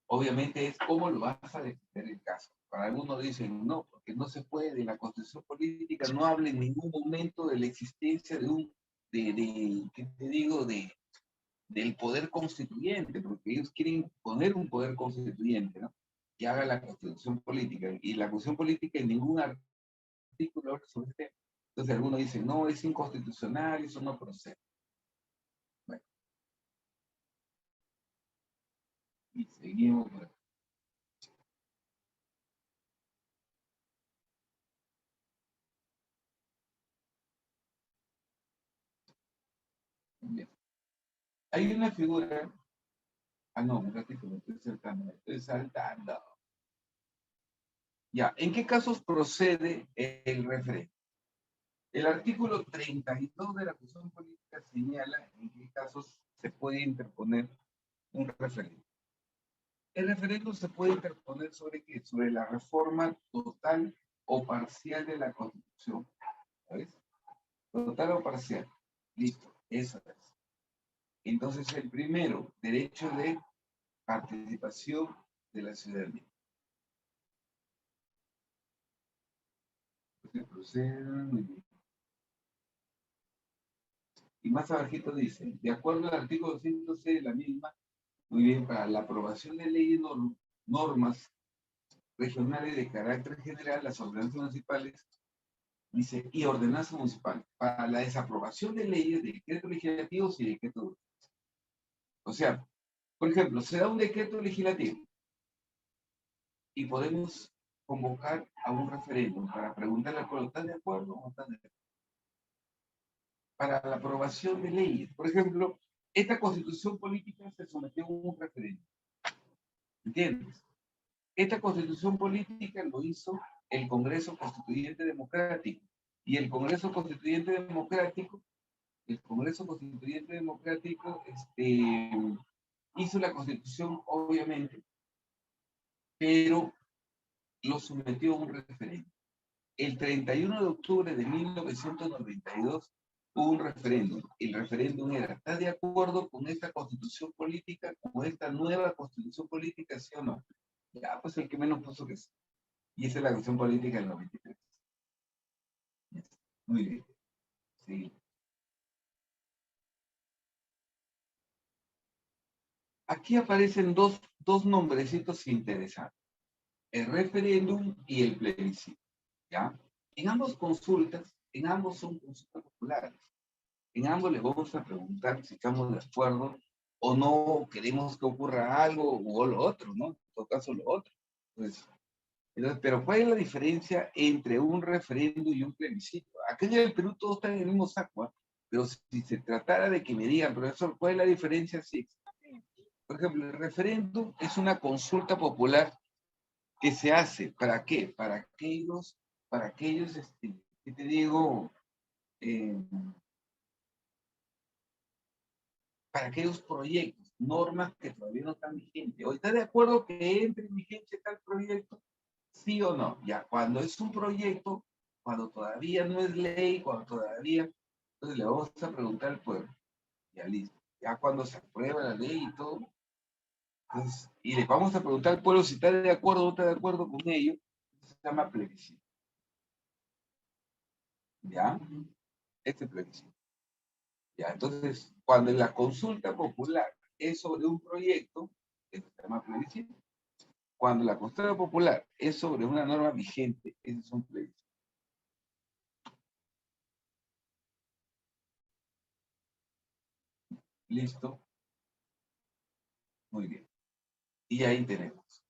obviamente, es cómo lo vas a defender el caso. Para algunos dicen, no, porque no se puede, la constitución política no habla en ningún momento de la existencia de ¿qué te digo?, del poder constituyente, porque ellos quieren poner un poder constituyente, ¿no? Que haga la constitución política. Y la constitución política en ningún artículo sobre este tema. Entonces algunos dicen, no, es inconstitucional, eso no procede. Bueno, y seguimos. Bien. Hay una figura, no, un ratito, me estoy saltando. Ya, ¿en qué casos procede el referendo? El artículo 32 de la Constitución Política señala en qué casos se puede interponer un referendo. El referendo se puede interponer sobre qué? Sobre la reforma total o parcial de la Constitución. ¿Sabes? Total o parcial. Listo, eso es. Entonces, el primero, derecho de participación de la ciudadanía. Y más abajito dice, de acuerdo al artículo 106 de la misma, muy bien, para la aprobación de leyes, normas regionales de carácter general, las ordenanzas municipales, dice, y ordenanzas municipales, para la desaprobación de leyes, de decretos legislativos y decretos. O sea, por ejemplo, se da un decreto legislativo y podemos convocar a un referéndum para preguntarle al pueblo, ¿están de acuerdo o no están de acuerdo? Para la aprobación de leyes. Por ejemplo, esta constitución política se sometió a un referéndum. ¿Entiendes? Esta constitución política lo hizo el Congreso Constituyente Democrático. Y el Congreso Constituyente Democrático hizo la constitución, obviamente, pero lo sometió a un referéndum. El 31 de octubre de 1992 hubo un referéndum. El referéndum era, ¿estás de acuerdo con esta constitución política, con esta nueva constitución política, sí o no? Ya, pues el que menos puso que sí. Y esa es la constitución política del 93. Muy bien. Sí. Aquí aparecen dos nombrecitos interesantes, el referéndum y el plebiscito, ¿ya? En ambas consultas, en ambos son consultas populares. En ambos les vamos a preguntar si estamos de acuerdo o no queremos que ocurra algo o lo otro, ¿no? En todo caso, lo otro. Pues, pero ¿cuál es la diferencia entre un referéndum y un plebiscito? Aquí en el Perú todos están en el mismo saco, ¿eh? Pero si se tratara de que me digan, profesor, ¿cuál es la diferencia? Sí. Por ejemplo, el referéndum es una consulta popular que se hace. ¿Para qué? Para aquellos, ¿qué te digo? Eh, para aquellos proyectos, normas que todavía no están vigentes. ¿O está de acuerdo que entre en vigencia tal proyecto? ¿Sí o no? Ya, cuando es un proyecto, cuando todavía no es ley, cuando todavía, entonces le vamos a preguntar al pueblo. Ya listo. Ya cuando se aprueba la ley y todo, entonces, y le vamos a preguntar al pueblo si está de acuerdo o no está de acuerdo con ello, se llama plebiscito. ¿Ya? Este plebiscito. ¿Ya? Entonces, cuando la consulta popular es sobre un proyecto, esto se llama plebiscito. Cuando la consulta popular es sobre una norma vigente, ese es un plebiscito. ¿Listo? Muy bien. Y ahí tenemos.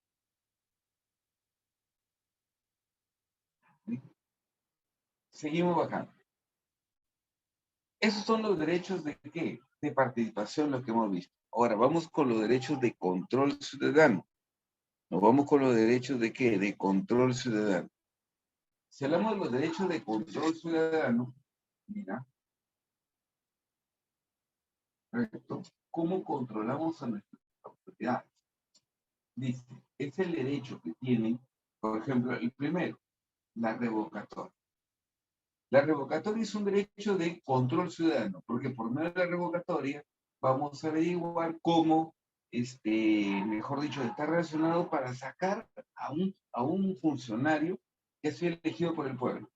¿Sí? Seguimos bajando. Esos son los derechos de qué? De participación, lo que hemos visto. Ahora vamos con los derechos de control ciudadano. Nos vamos con los derechos de qué? De control ciudadano. Si hablamos de los derechos de control ciudadano, mira, correcto, ¿cómo controlamos a nuestras autoridades? Dice, es el derecho que tienen, por ejemplo, el primero, la revocatoria. La revocatoria es un derecho de control ciudadano, porque por medio de la revocatoria vamos a averiguar cómo, mejor dicho, está relacionado para sacar a un funcionario que ha sido elegido por el pueblo.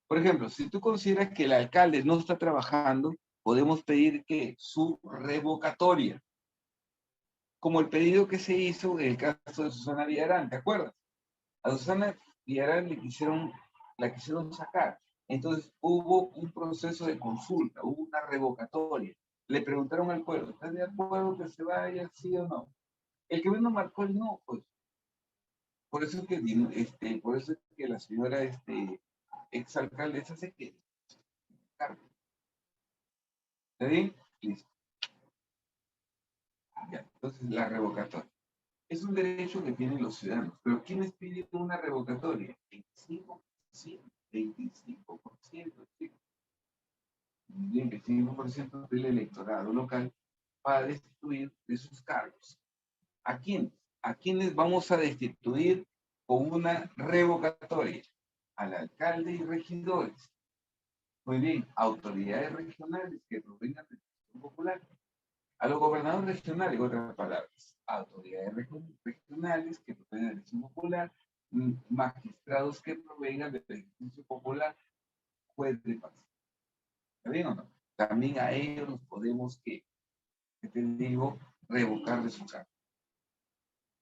Por ejemplo, si tú consideras que el alcalde no está trabajando, podemos pedir que su revocatoria, como el pedido que se hizo en el caso de Susana Villarán, ¿te acuerdas? A Susana Villarán la quisieron sacar. Entonces hubo un proceso de consulta, hubo una revocatoria. Le preguntaron al pueblo, ¿estás de acuerdo que se vaya, sí o no? El que vino marcó el no, pues. Por eso es que la señora exalcaldesa se queda. ¿Está bien? Listo. Ya. Entonces, la revocatoria. Es un derecho que tienen los ciudadanos. Pero ¿quiénes piden una revocatoria? 25%. 25%. Sí. El 25% del electorado local para destituir de sus cargos. ¿A quién? ¿A quiénes vamos a destituir con una revocatoria? Al alcalde y regidores. Muy bien, autoridades regionales que provengan del Partido Popular. A los gobernadores regionales, en otras palabras, autoridades regionales que provengan del Elección Popular, magistrados que provengan del ejercicio popular, juez de paz. ¿Está bien o no? También a ellos los podemos, que te digo, revocar de su cargo.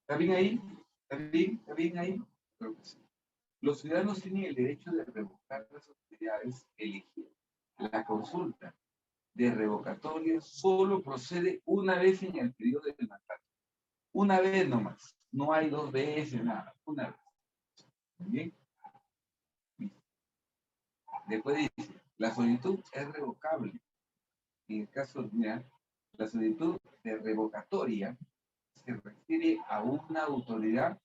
¿Está bien ahí? ¿Está bien? ¿Está bien ahí? Creo que sí. Los ciudadanos tienen el derecho de revocar las autoridades elegidas. La consulta de revocatoria solo procede una vez en el periodo del mandato. Una vez nomás. No hay dos veces, nada. Una vez. ¿Bien? Después dice, la solicitud es revocable. En el caso, mira, la solicitud de revocatoria se refiere a una autoridad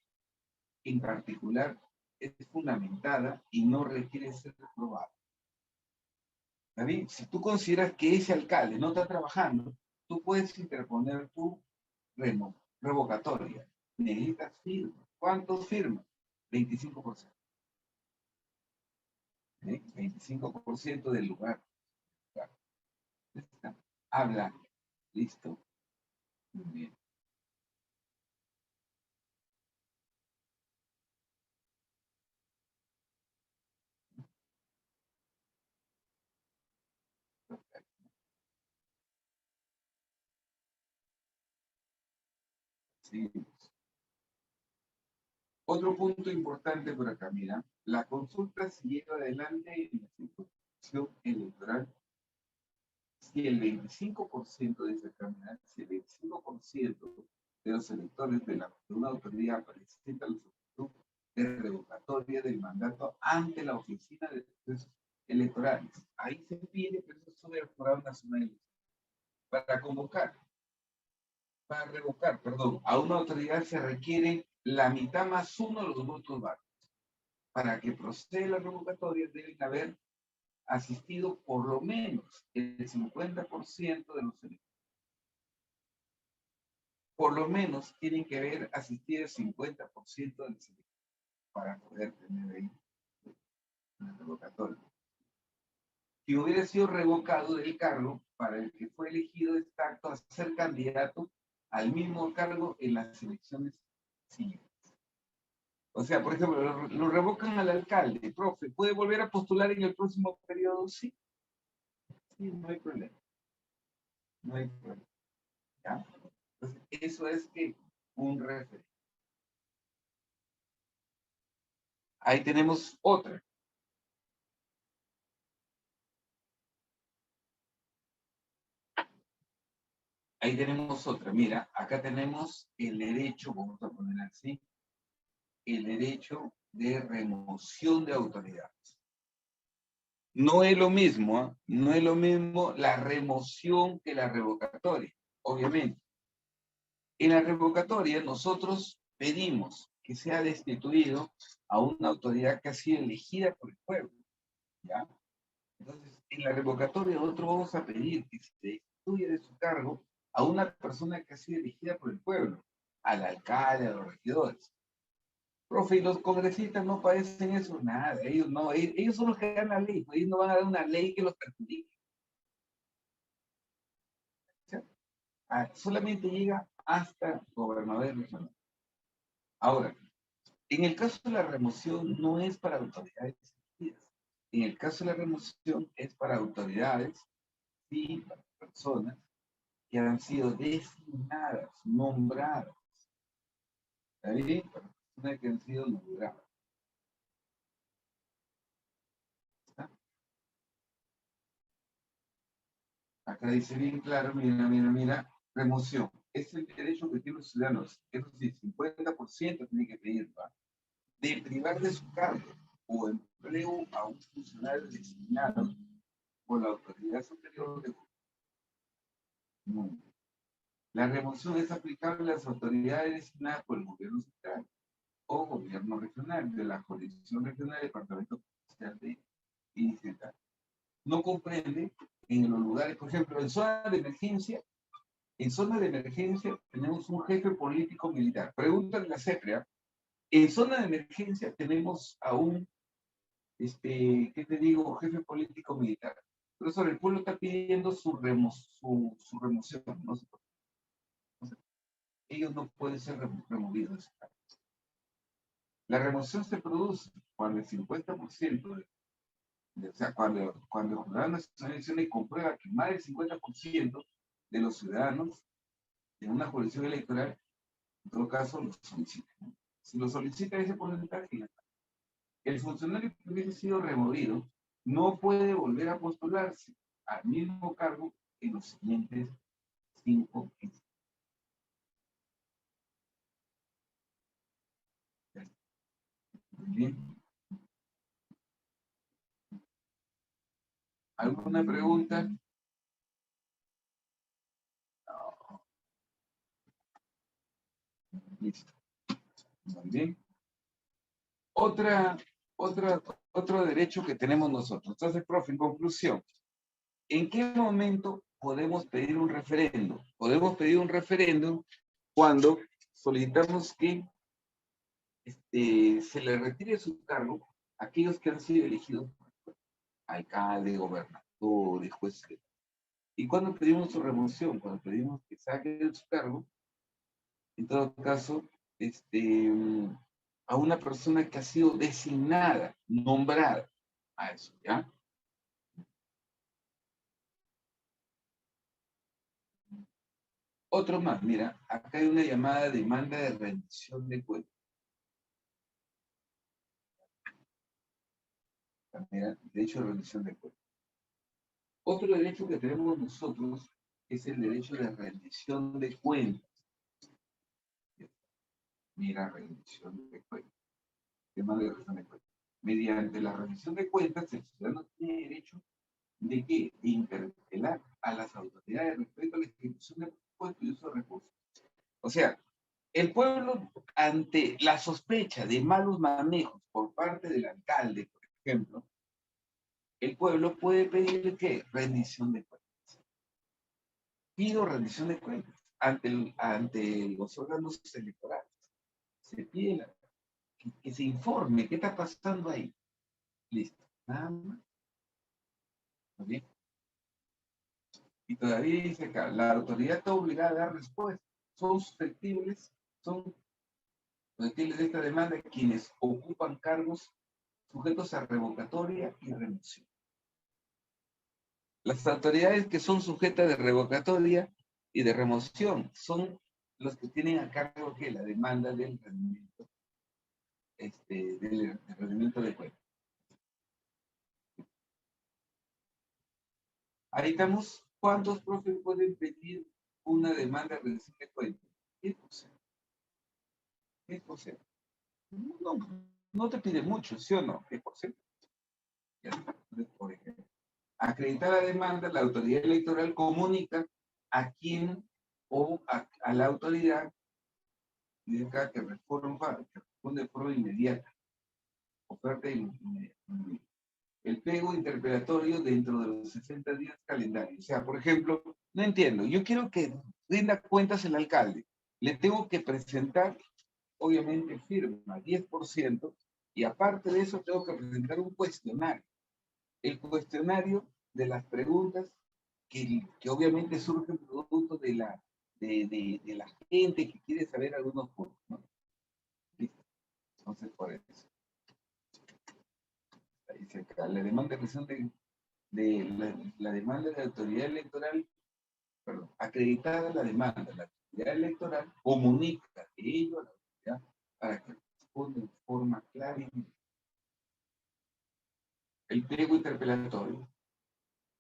en particular es fundamentada y no requiere ser reprobada. David, si tú consideras que ese alcalde no está trabajando, tú puedes interponer tu revocatoria. Necesitas firmas. ¿Cuántos firmas? 25%. 25% del lugar. Habla. Listo. Muy bien. Sí. Otro punto importante por acá, mira, la consulta se lleva adelante en la circunscripción electoral si el 25% de esa Cámara, si el 25% de los electores de una autoridad presenta la solicitud de revocatoria del mandato ante la oficina de procesos electorales. Ahí se pide que eso sube al Jurado Nacional para convocar, para revocar, perdón, a una autoridad se requiere la mitad más uno de los votos válidos. Para que proceda la revocatoria deben haber asistido por lo menos el 50% de los electores. Por lo menos tienen que haber asistido el 50% de los electores para poder tener ahí una revocatoria. Si hubiera sido revocado del cargo para el que fue elegido, está apto a ser candidato al mismo cargo en las elecciones siguientes. O sea, por ejemplo, lo revocan al alcalde, profe, ¿puede volver a postular en el próximo periodo? Sí, sí, no hay problema. No hay problema. ¿Ya? Entonces, eso es que un referente. Ahí tenemos otra. Ahí tenemos otra. Mira, acá tenemos el derecho, vamos a poner así, el derecho de remoción de autoridades. No es lo mismo, ¿eh? No es lo mismo la remoción que la revocatoria, obviamente. En la revocatoria nosotros pedimos que sea destituido a una autoridad que ha sido elegida por el pueblo, ¿ya? Entonces, en la revocatoria nosotros vamos a pedir que se destituya de su cargo a una persona que ha sido elegida por el pueblo, al alcalde, a los regidores. Profe, y los congresistas no padecen eso, nada, ellos no, ellos son los que dan la ley, ellos no van a dar una ley que los perjudique. ¿Sí? Solamente llega hasta gobernador regional. Ahora, en el caso de la remoción no es para autoridades elegidas. En el caso de la remoción es para autoridades y para personas que han sido designadas, nombradas. ¿Está bien? Para personas que han sido nombradas. ¿Está? Acá dice bien claro, mira, mira, mira, remoción. Es el derecho que tienen los ciudadanos. Eso sí, 50% tiene que pedir, ¿va? De privar de su cargo o empleo a un funcionario designado por la autoridad superior de gobierno. La remoción es aplicable a las autoridades designadas por el gobierno central o gobierno regional de la jurisdicción regional del departamento especial de incidental. No comprende en los lugares, por ejemplo, en zona de emergencia tenemos un jefe político militar. Pregúntale a la CEPREA, en zona de emergencia tenemos a un, ¿qué te digo? Jefe político militar. Profesor, el pueblo está pidiendo su remoción, ¿no? Ellos no pueden ser removidos. La remoción se produce cuando el 50%, o sea, cuando el Jurado Nacional de Elecciones comprueba que más del 50% de los ciudadanos en una jurisdicción electoral, en todo caso, lo solicitan. Si lo solicita ese porcentaje, el funcionario que hubiese sido removido no puede volver a postularse al mismo cargo en los siguientes 5 años. Bien. ¿Alguna pregunta? Listo. Muy bien. Otro derecho que tenemos nosotros. Entonces, profe, en conclusión, ¿en qué momento podemos pedir un referéndum? Podemos pedir un referéndum cuando solicitamos que se le retire su cargo a aquellos que han sido elegidos alcalde, gobernador, jueces. Y cuando pedimos su remoción, cuando pedimos que saque de su cargo, en todo caso, a una persona que ha sido designada, nombrada a eso, ¿ya? Otro más, mira, acá hay una llamada demanda de rendición de cuentas. Mira, derecho de rendición de cuentas. Otro derecho que tenemos nosotros es el derecho de rendición de cuentas. Mira, rendición de cuentas. Demanda de rendición de cuentas. Mediante la rendición de cuentas, el ciudadano tiene derecho de que interpelar a las autoridades respecto a la ejecución de presupuesto y uso de recursos. O sea, el pueblo, ante la sospecha de malos manejos por parte del alcalde, por ejemplo, el pueblo puede pedir que rendición de cuentas. Pido rendición de cuentas ante los órganos electorales. Se pide que se informe qué está pasando ahí. Listo. Nada más. ¿Okay? Y todavía dice acá, la autoridad está obligada a dar respuesta. Son susceptibles de esta demanda quienes ocupan cargos sujetos a revocatoria y remoción. Las autoridades que son sujetas de revocatoria y de remoción son los que tienen a cargo que la demanda del rendimiento, del rendimiento de cuentas. Ahí estamos. ¿Cuántos profes pueden pedir una demanda de rendición de cuentas? 10%. 10%. No, no te pide mucho, ¿sí o no? 10%. Ya está. Por ejemplo, acreditar la demanda, la autoridad electoral comunica a quien o a la autoridad que responde de forma inmediata. Oferta inmediata. El pliego interpelatorio dentro de los 60 días calendario. O sea, por ejemplo, no entiendo, yo quiero que rinda cuentas el alcalde. Le tengo que presentar, obviamente, firma 10%, y aparte de eso tengo que presentar un cuestionario. El cuestionario de las preguntas que obviamente surgen producto de la gente que quiere saber algunos puntos, ¿no? Entonces, por eso. Ahí dice acá, la demanda de presión la demanda de la autoridad electoral, perdón, acreditada la demanda, la autoridad electoral comunica ello a la autoridad para que responda en forma clara y el pliego interpelatorio.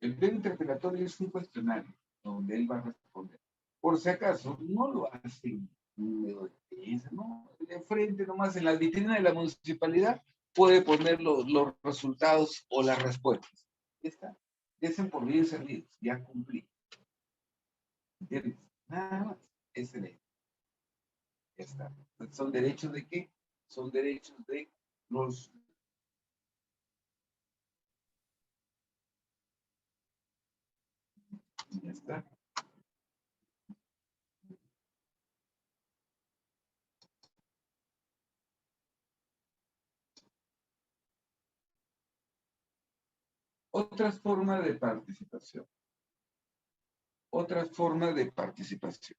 El pliego interpelatorio es un cuestionario donde él va a responder. Por si acaso, no lo hacen ¿no? De frente nomás en la vitrina de la municipalidad puede poner los resultados o las respuestas. Ya está. Desen por bien servidos, ya cumplí. ¿Entiendes? Nada más. Ese derecho. Ya está. ¿Son derechos de qué? Son derechos de los... Ya está. Otras formas de participación. Otras formas de participación.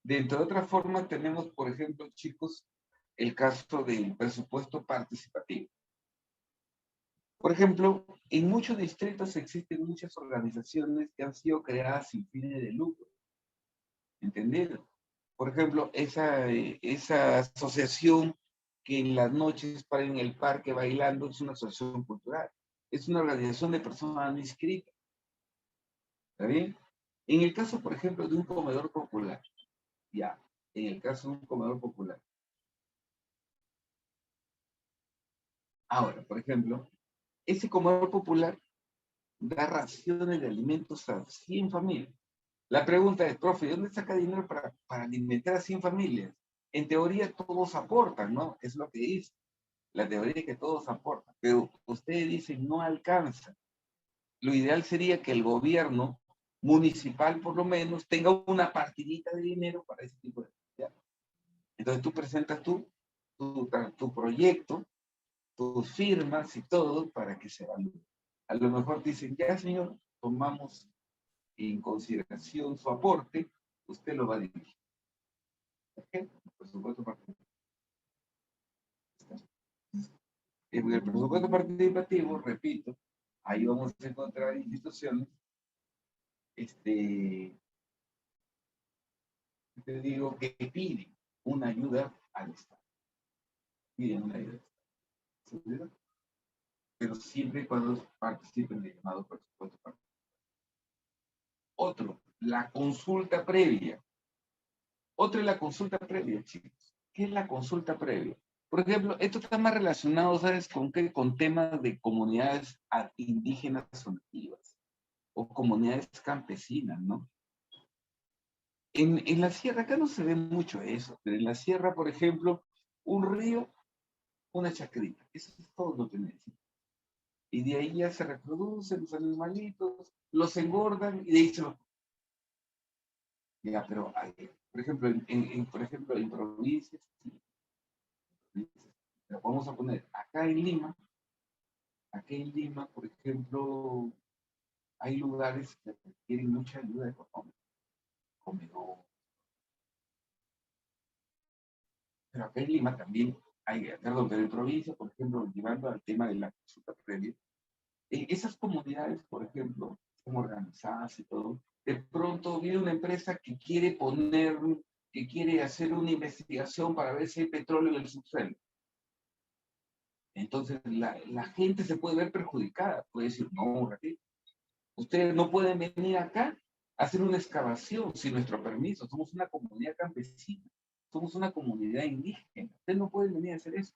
Dentro de otras formas tenemos, por ejemplo, chicos, el caso del presupuesto participativo. Por ejemplo, en muchos distritos existen muchas organizaciones que han sido creadas sin fines de lucro. ¿Entendido? Por ejemplo, esa asociación que en las noches para en el parque bailando es una asociación cultural. Es una organización de personas no inscritas. ¿Está bien? En el caso, por ejemplo, de un comedor popular, ya, en el caso de un comedor popular. Ahora, por ejemplo, ese comedor popular da raciones de alimentos a 100 familias. La pregunta es, profe, ¿dónde saca dinero para alimentar a 100 familias? En teoría todos aportan, ¿no? Es lo que dice. La teoría es que todos aportan, pero ustedes dicen no alcanza. Lo ideal sería que el gobierno municipal, por lo menos, tenga una partidita de dinero para ese tipo de actividades. Entonces tú presentas tu proyecto, tus firmas y todo para que se evalúe. A lo mejor dicen, ya señor, tomamos en consideración su aporte, usted lo va a dirigir. ¿Ok? Por supuesto, en el presupuesto participativo, repito, ahí vamos a encontrar instituciones te digo que piden una ayuda al Estado. Piden una ayuda al Estado. ¿Sí? Pero siempre y cuando participen del llamado presupuesto. Otro, la consulta previa. Otro es la consulta previa, chicos. ¿Qué es la consulta previa? Por ejemplo, esto está más relacionado, ¿sabes con qué? Con temas de comunidades indígenas o nativas, o comunidades campesinas, ¿no? En la sierra, acá no se ve mucho eso, pero en la sierra, por ejemplo, un río, una chacrita. Eso es todo lo que necesita. Y de ahí ya se reproducen los animalitos, los engordan y de ahí se los... Ya, pero hay, por ejemplo, por ejemplo, en provincias, sí, pero vamos a poner acá en Lima, por ejemplo, hay lugares que requieren mucha ayuda económica, comedor. Pero acá en Lima también hay, perdón, pero en provincia, por ejemplo, llevando al tema de la consulta previa, esas comunidades, por ejemplo, están organizadas y todo, de pronto viene una empresa que quiere poner, que quiere hacer una investigación para ver si hay petróleo en el subsuelo. Entonces la gente se puede ver perjudicada, puede decir, no, ratito, ustedes no pueden venir acá a hacer una excavación sin nuestro permiso, somos una comunidad campesina, somos una comunidad indígena, ustedes no pueden venir a hacer eso.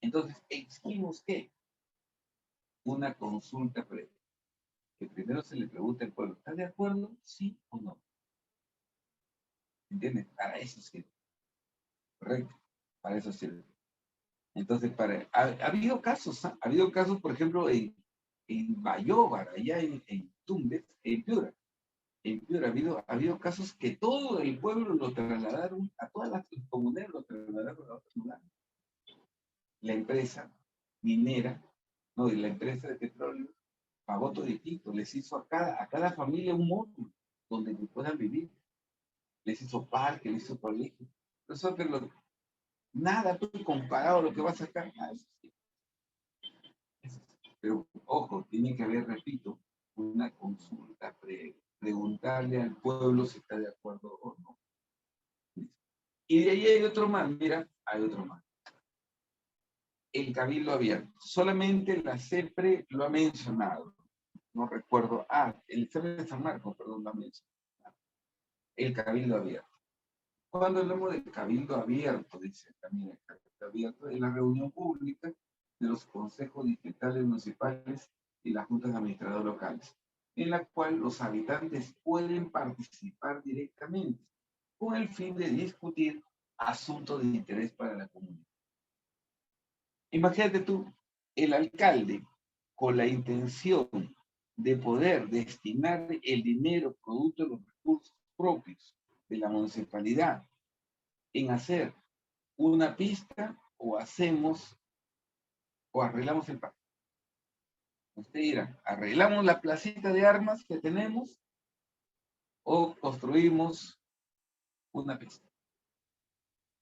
Entonces, exigimos que una consulta previa, que primero se le pregunte al pueblo, ¿está de acuerdo? ¿Sí o no? ¿Entiendes? Para eso sirve. Correcto. Para eso sirve. Entonces, ha habido casos, ¿ah? Ha habido casos, por ejemplo, en Bayóvar, allá en Tumbes, en Piura. En Piura ha habido casos que todo el pueblo lo trasladaron, a todas las comunidades lo trasladaron a otro lugar. La empresa minera, no, y la empresa de petróleo, pagó toditito, les hizo a cada familia un módulo donde puedan vivir. Les hizo parque, les hizo colegio. Eso que nada comparado a lo que va a sacar. Nada, eso sí. Pero, ojo, tiene que haber, repito, una consulta previa. Preguntarle al pueblo si está de acuerdo o no. Y de ahí hay otro más, mira, hay otro más. El cabildo abierto. Solamente la CEPRE lo ha mencionado. No recuerdo. El examen de San Marcos, perdón, lo ha mencionado. El cabildo abierto. Cuando hablamos de cabildo abierto, dice también el cabildo abierto, es la reunión pública de los consejos distritales municipales y las juntas de administradores locales, en la cual los habitantes pueden participar directamente con el fin de discutir asuntos de interés para la comunidad. Imagínate tú, el alcalde, con la intención de poder destinar el dinero producto de los recursos propios de la municipalidad en hacer una pista o hacemos o arreglamos el parque. Usted dirá, arreglamos la placita de armas que tenemos o construimos una pista.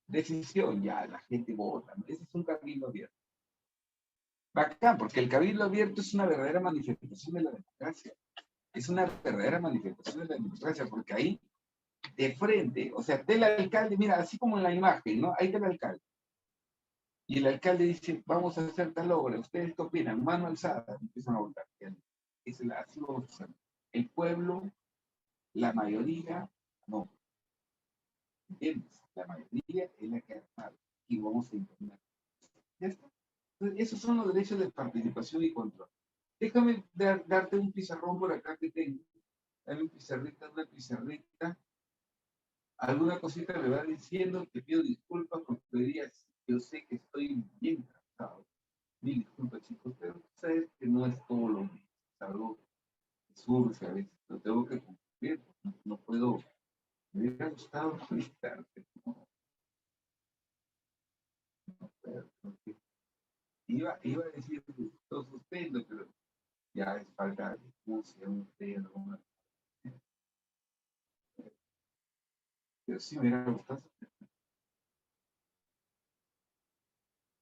Decisión, ya la gente vota. Ese es un cabildo abierto. Bacán, porque el cabildo abierto es una verdadera manifestación de la democracia. Es una verdadera manifestación de la democracia, porque ahí, de frente, o sea, está el alcalde, mira, así como en la imagen, ¿no? Ahí está el alcalde. Y el alcalde dice, vamos a hacer tal obra, ¿ustedes qué opinan? Mano alzada, empiezan a votar. Así vamos a hacer. El pueblo, la mayoría, no. ¿Entiendes? La mayoría es la que ha armado. Y vamos a impugnar. Ya está. Entonces, esos son los derechos de participación y control. Déjame darte un pizarrón por acá que tengo. Dame una pizarrita. Alguna cosita me va diciendo, te pido disculpas porque dirías, yo sé que estoy bien cansado. Mil disculpas, chicos, pero sabes que no es todo lo mismo. Es algo que surge a veces, lo tengo que cumplir. No puedo. Me hubiera gustado felicitarte. Porque iba a decir todo suspendo, pero ya es falta de emoción, pero sí me hubiera gustado.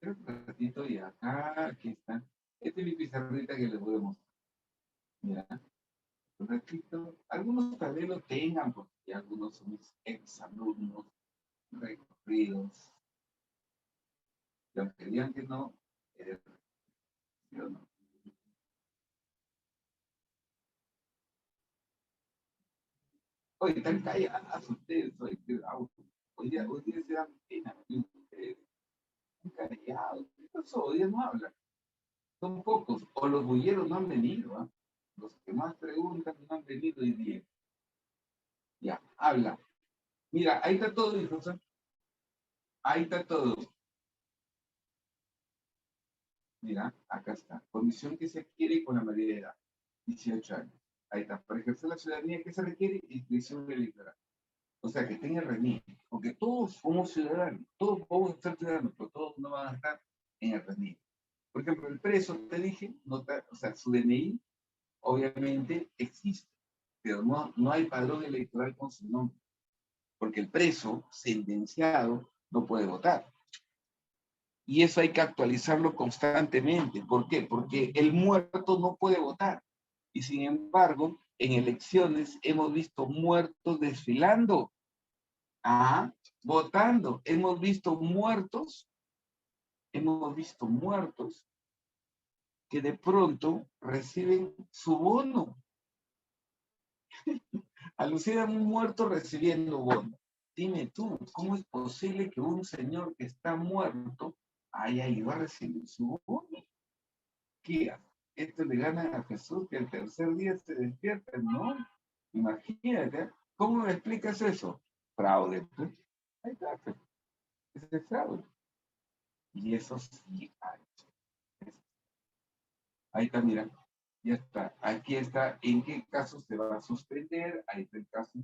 Pero un ratito y acá, aquí está. Esta es mi pizarrita que les voy a mostrar. Mira, repito, algunos tal vez lo tengan, porque algunos son mis exalumnos recorridos. Y aunque digan que no, yo no. Oye, están calladas ustedes, oye, cuidado. Hoy día se dan pena, ustedes. Están callados. ¿Qué pasó? Hoy día no hablan. Son pocos. O los bulleros no han venido, ¿ah? Los que más preguntan no han venido hoy día. Ya, habla. Mira, ahí está todo, hijo. Ahí está todo. Mira, acá está. Condición que se adquiere con la mayoría de edad. 18 años. Ahí está. Para ejercer la ciudadanía, ¿qué se requiere? Inscripción electoral. O sea, que tenga RNI. Porque todos somos ciudadanos. Todos podemos ser ciudadanos, pero todos no van a estar en el RNI. Por ejemplo, el preso, te dije, o sea, su DNI obviamente existe, pero no hay padrón electoral con su nombre. Porque el preso sentenciado no puede votar. Y eso hay que actualizarlo constantemente. ¿Por qué? Porque el muerto no puede votar. Y sin embargo, en elecciones hemos visto muertos desfilando, votando. Hemos visto muertos que de pronto reciben su bono. Alucinan un muerto recibiendo bono. Dime tú, ¿cómo es posible que un señor que está muerto haya ido a recibir su bono? ¿Qué? Esto le gana a Jesús que el tercer día se despierta, ¿no? Imagínate, ¿cómo me explicas eso? Fraude, pues. Ahí está, pues. Ese es fraude. Y eso sí hay. Ahí está, mira. Ya está. Aquí está. ¿En qué caso se va a suspender? Ahí está el caso.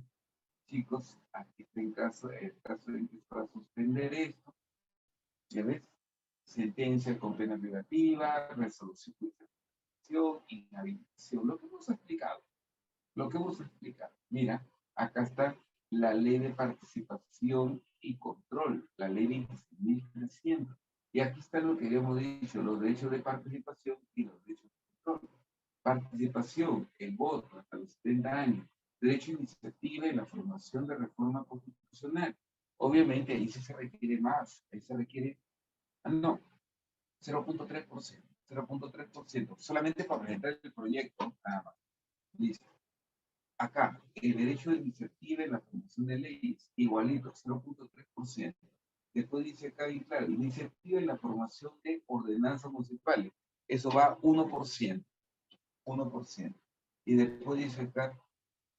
Chicos, aquí está el caso en que se va a suspender esto. ¿Ya ves? Sentencia con pena privativa, resolución de inhabilitación. Lo que hemos explicado. Lo que hemos explicado. Mira, acá está la ley de participación y control, la ley 26.300. Y aquí está lo que habíamos dicho, los derechos de participación y los derechos de control. Participación, el voto hasta los 70 años, derecho a iniciativa y la formación de reforma constitucional. Obviamente ahí sí se requiere más, ahí se requiere, no, 0.3%, 0.3%, solamente para presentar el proyecto, nada más. Listo. Acá, el derecho de iniciativa en la formación de leyes, igualito, 0.3%. Después dice acá, y claro, iniciativa en la formación de ordenanzas municipales. Eso va 1%. 1%. Y después dice acá,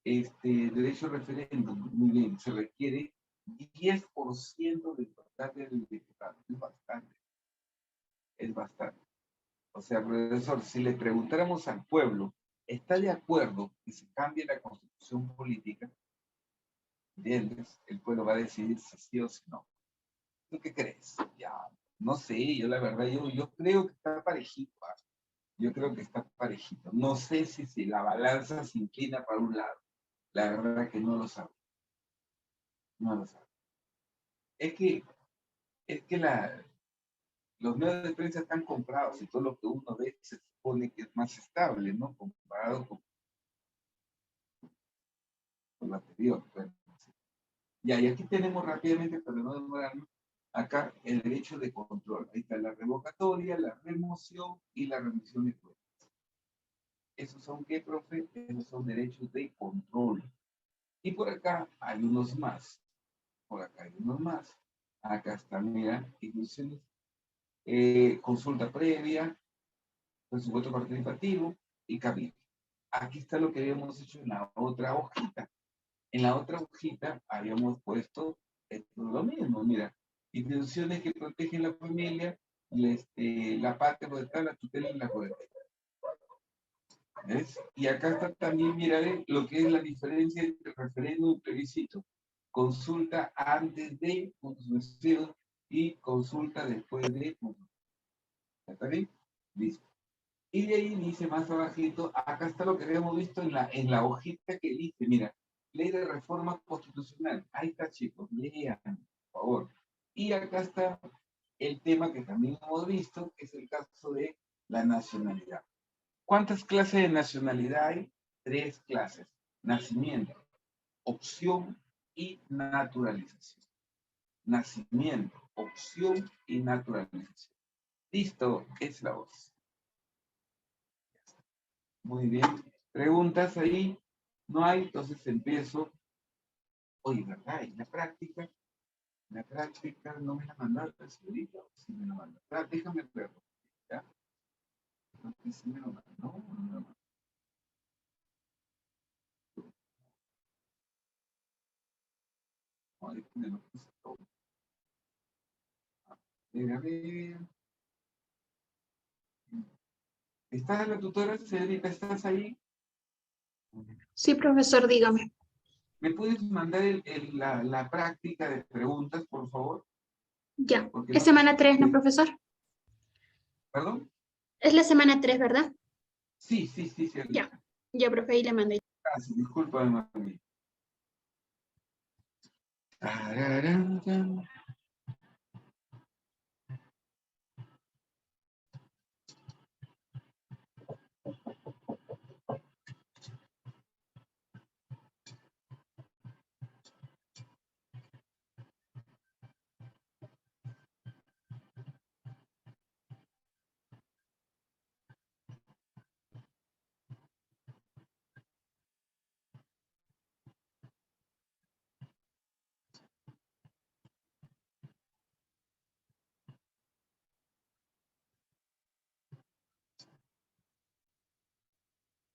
derecho a referéndum, muy bien, se requiere 10% del total del diputado. Es bastante, es bastante. O sea, profesor, si le preguntáramos al pueblo, ¿está de acuerdo que se cambie la constitución política? ¿Entiendes? El pueblo va a decidir si sí o si no. ¿Tú qué crees? Ya, no sé, yo la verdad, yo creo que está parejito. Yo creo que está parejito. No sé si la balanza se inclina para un lado. La verdad que no lo sabe. No lo sabe. Es que, es que los medios de prensa están comprados y todo lo que uno ve se supone que es más estable, ¿no? Comparado con lo anterior. Bueno, sí. Ya, y aquí tenemos rápidamente, para no demorarnos, acá el derecho de control. Ahí está la revocatoria, la remoción y la remisión de cuentas. ¿Esos son qué, profe? Esos son derechos de control. Y por acá hay unos más. Por acá hay unos más. Acá está, mira, instituciones, consulta previa, presupuesto participativo y cabildo. Aquí está lo que habíamos hecho en la otra hojita. En la otra hojita habíamos puesto lo mismo, mira, instituciones que protegen la familia, la patria potestad, la tutela y la cobertura. ¿Ves? Y acá está también, mira, lo que es la diferencia entre referéndum y plebiscito. Consulta antes de, puntos sucesivos, y consulta después de, puntos. ¿Está bien? Listo. Y de ahí dice más abajito, acá está lo que habíamos visto en la hojita que dice, mira, ley de reforma constitucional. Ahí está, chicos, lean, por favor. Y acá está el tema que también hemos visto, que es el caso de la nacionalidad. ¿Cuántas clases de nacionalidad hay? 3 clases: nacimiento, opción y naturalización. Nacimiento, opción y naturalización. Listo, es la voz. Muy bien. ¿Preguntas ahí? No hay, entonces empiezo. Oye, ¿verdad? ¿Y la práctica? La práctica no me la mandaste, señorita. Sí me la mandó. Déjame ver. ¿Ya? Creo que sí me lo mandó. No me lo mandó. No, déjame lo puse todo. A ver. ¿Estás la tutora, señorita? ¿Estás ahí? Sí, profesor, dígame. ¿Me puedes mandar la práctica de preguntas, por favor? Ya. Porque Es no. semana 3, ¿no, profesor? ¿Perdón? Es la semana 3, ¿verdad? Sí, sí, sí, Ya. señorita. Ya, profe, ahí le mandé. Gracias, discúlpame, mami. Tararán, tan.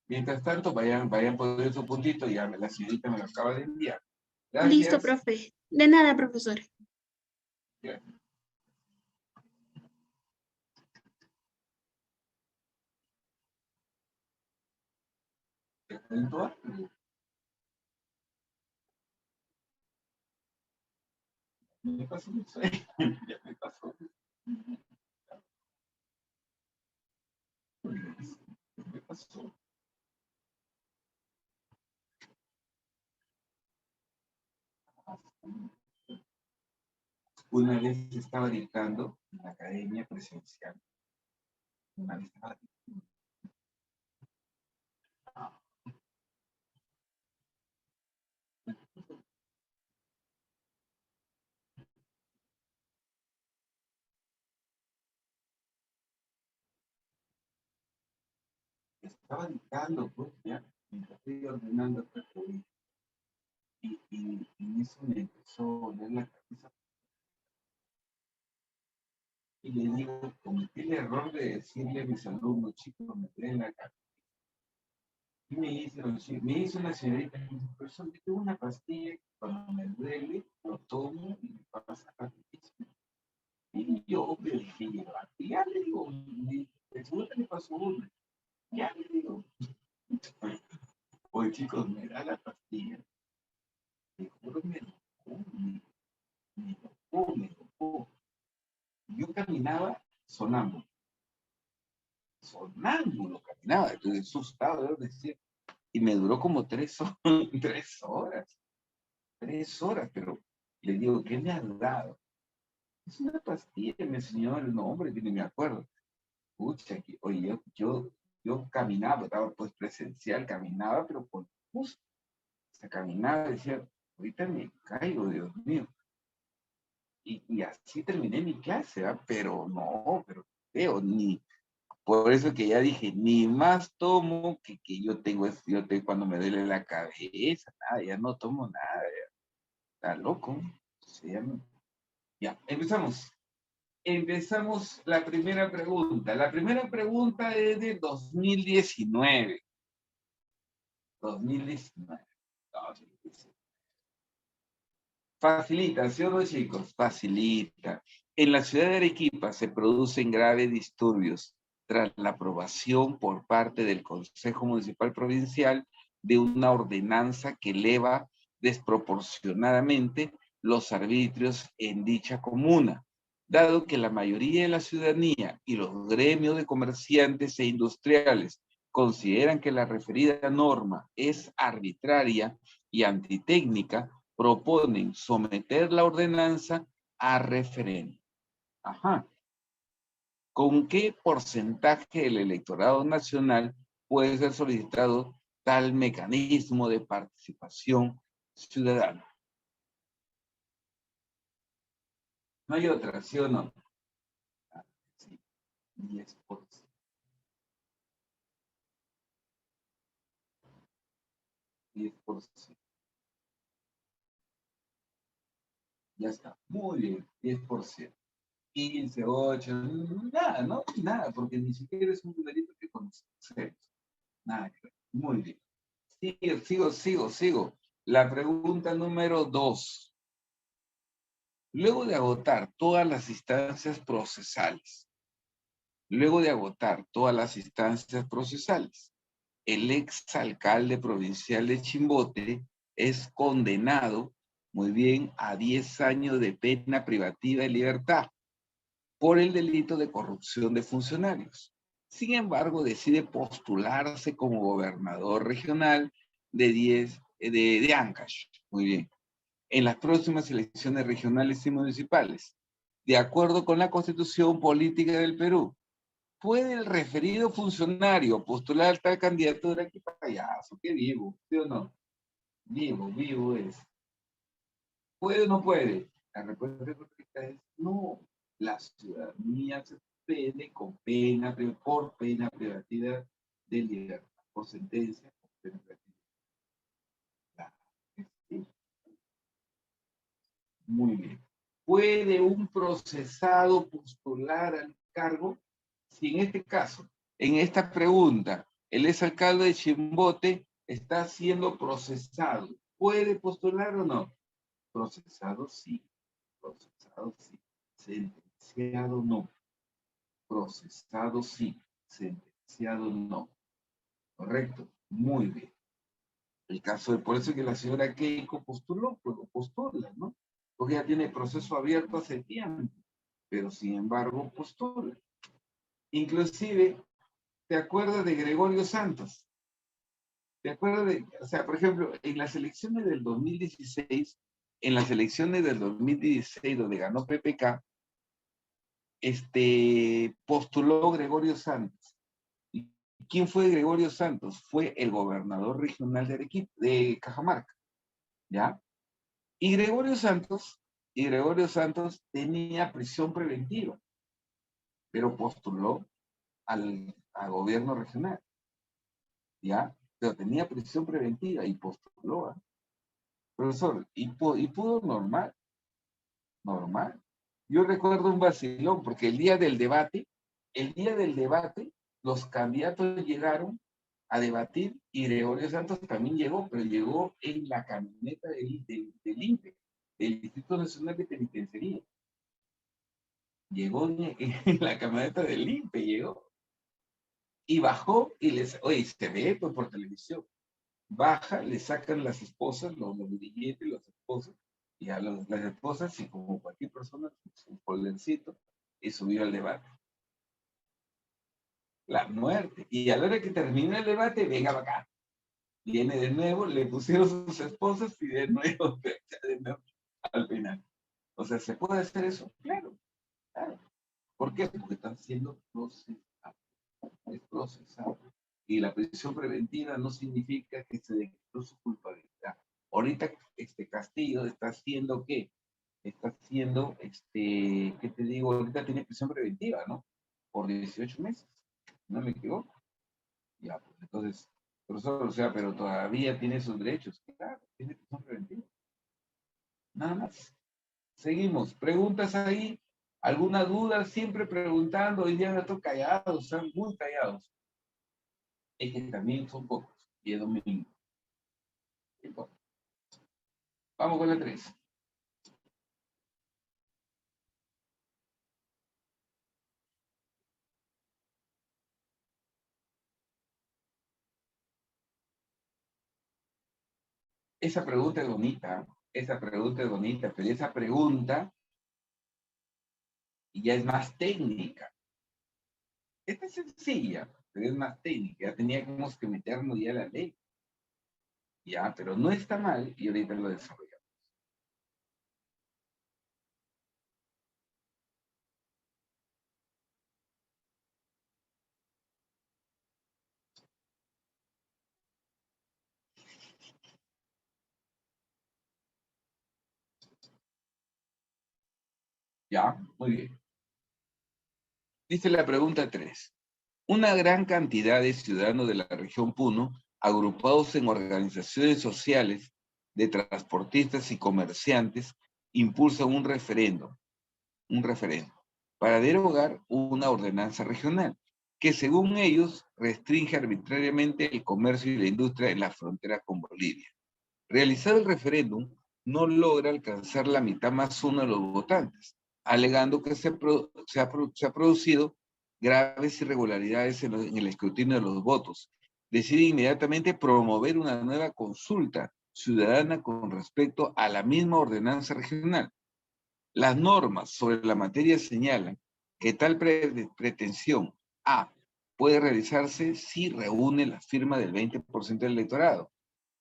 Mientras tanto, vayan poniendo su puntito, ya la señorita me lo acaba de enviar. Listo, Gracias. profe. De nada, profesor. Ya. ¿Te cuento algo? Me pasó eso. Ya me pasó. Me pasó. Una vez estaba dictando en la academia presencial. Una vez estaba dictando, pues, ya, mientras estoy ordenando otra cosa, y en eso me empezó a doler la cabeza. Y le digo, cometí el error de decirle a mis alumnos, chicos, me duele la cabeza. Y me hizo una señorita, me dice, profesor, yo tengo una pastilla que cuando me duele, lo tomo y me pasa rapidísimo. Y yo me dije, ya le digo, seguro que me pasó una. Ya le digo, oye chicos, me da la pastilla. Te juro, me tocó. Yo caminaba sonámbulo caminaba, estoy asustado, yo decía, y me duró como 3 horas, 3 horas, 3 horas, pero le digo, ¿qué me han dado? Es una pastilla, me enseñó el nombre, que ni me acuerdo. Pucha, oye, yo caminaba, estaba pues presencial, caminaba, pero con justo, o sea, caminaba, decía, ahorita me caigo, Dios mío. Y así terminé mi clase, ¿ah? Pero no, pero feo, por eso que ya dije, ni más tomo que yo tengo cuando me duele la cabeza, nada, ya no tomo nada, está loco. Ya, empezamos. Empezamos la primera pregunta. La primera pregunta es de 2019. 2019. Facilita, ¿sí o no, chicos? Facilita. En la ciudad de Arequipa se producen graves disturbios tras la aprobación por parte del Consejo Municipal Provincial de una ordenanza que eleva desproporcionadamente los arbitrios en dicha comuna, dado que la mayoría de la ciudadanía y los gremios de comerciantes e industriales consideran que la referida norma es arbitraria y antitécnica, proponen someter la ordenanza a referéndum. Ajá. ¿Con qué porcentaje del electorado nacional puede ser solicitado tal mecanismo de participación ciudadana. No hay otra, ¿sí o no? Sí, 10%. 10%. Ya está. Muy bien, 10%. 15, 8, nada, no, nada, porque ni siquiera es un numerito que conocemos. Nada que ver. Muy bien. Sigo. La pregunta número 2. Luego de agotar todas las instancias procesales, el exalcalde provincial de Chimbote es condenado, muy bien, a 10 años de pena privativa de libertad por el delito de corrupción de funcionarios. Sin embargo, decide postularse como gobernador regional de Ancash. Muy bien. En las próximas elecciones regionales y municipales, de acuerdo con la Constitución Política del Perú, ¿puede el referido funcionario postular tal candidatura? ¡Qué payaso! ¡Qué vivo! ¿Sí o no? Vivo es. ¿Puede o no puede? La respuesta correcta es no. La ciudadanía se suspende con por pena privativa de libertad, por sentencia, por pena privativa. Claro, sí. Muy bien. ¿Puede un procesado postular al cargo? Si en este caso, en esta pregunta, el exalcalde de Chimbote está siendo procesado, ¿puede postular o no? Procesado sí, procesado sí, sentenciado no, procesado sí, sentenciado no. ¿Correcto? Muy bien. El caso de, por eso que la señora Keiko postuló, pues postula, ¿no? Porque ya tiene proceso abierto hace tiempo, pero sin embargo postula. Inclusive, ¿te acuerdas de Gregorio Santos? ¿Te acuerdas de, o sea, por ejemplo, en las elecciones del 2016, donde ganó PPK, postuló Gregorio Santos. ¿Y quién fue Gregorio Santos? Fue el gobernador regional de Arequipa, de Cajamarca, ¿ya? Y Gregorio Santos tenía prisión preventiva, pero postuló al gobierno regional, ¿ya? Pero tenía prisión preventiva y postuló, ¿eh? Profesor, y pudo normal. Yo recuerdo un vacilón, porque el día del debate, los candidatos llegaron a debatir y Gregorio Santos también llegó, pero llegó en la camioneta del INPE, del Instituto Nacional de Penitenciaría. Llegó en la camioneta del INPE, llegó. Y bajó y oye, se ve pues, por televisión. Baja, le sacan las esposas, los billetes, las esposas, y a las esposas, y como cualquier persona, su foldercito, y subió al debate. La muerte. Y a la hora que termina el debate, venga acá. Viene de nuevo, le pusieron sus esposas y de nuevo, de nuevo al final. O sea, ¿se puede hacer eso? Claro, claro. ¿Por qué? Porque están siendo procesados. Es procesado. Y la prisión preventiva no significa que se declaró su culpabilidad. Ahorita Castillo está haciendo ¿qué? Está haciendo, ¿qué te digo? Ahorita tiene prisión preventiva, ¿no? Por 18 meses, no me equivoco. Ya, pues entonces, profesor, o sea, pero todavía tiene sus derechos. Claro, tiene prisión preventiva. Nada más. Seguimos. ¿Preguntas ahí? ¿Alguna duda? Siempre preguntando. Hoy día me estoy callados, están muy callados. Es que también son pocos. Y es domingo. Vamos con la 3. Esa pregunta es bonita. Esa pregunta es bonita, pero esa pregunta ya es más técnica. Esta es sencilla, pero es más técnica. Ya teníamos que meternos ya a la ley. Ya, pero no está mal y ahorita lo desarrollamos. Ya, muy bien. Dice la pregunta 3. Una gran cantidad de ciudadanos de la región Puno, agrupados en organizaciones sociales de transportistas y comerciantes, impulsan un referendo para derogar una ordenanza regional que, según ellos, restringe arbitrariamente el comercio y la industria en la frontera con Bolivia. Realizado el referéndum, no logra alcanzar la mitad más uno de los votantes, alegando que se ha producido graves irregularidades en el escrutinio de los votos. Decide inmediatamente promover una nueva consulta ciudadana con respecto a la misma ordenanza regional. Las normas sobre la materia señalan que tal pretensión A puede realizarse si reúne la firma del 20% del electorado.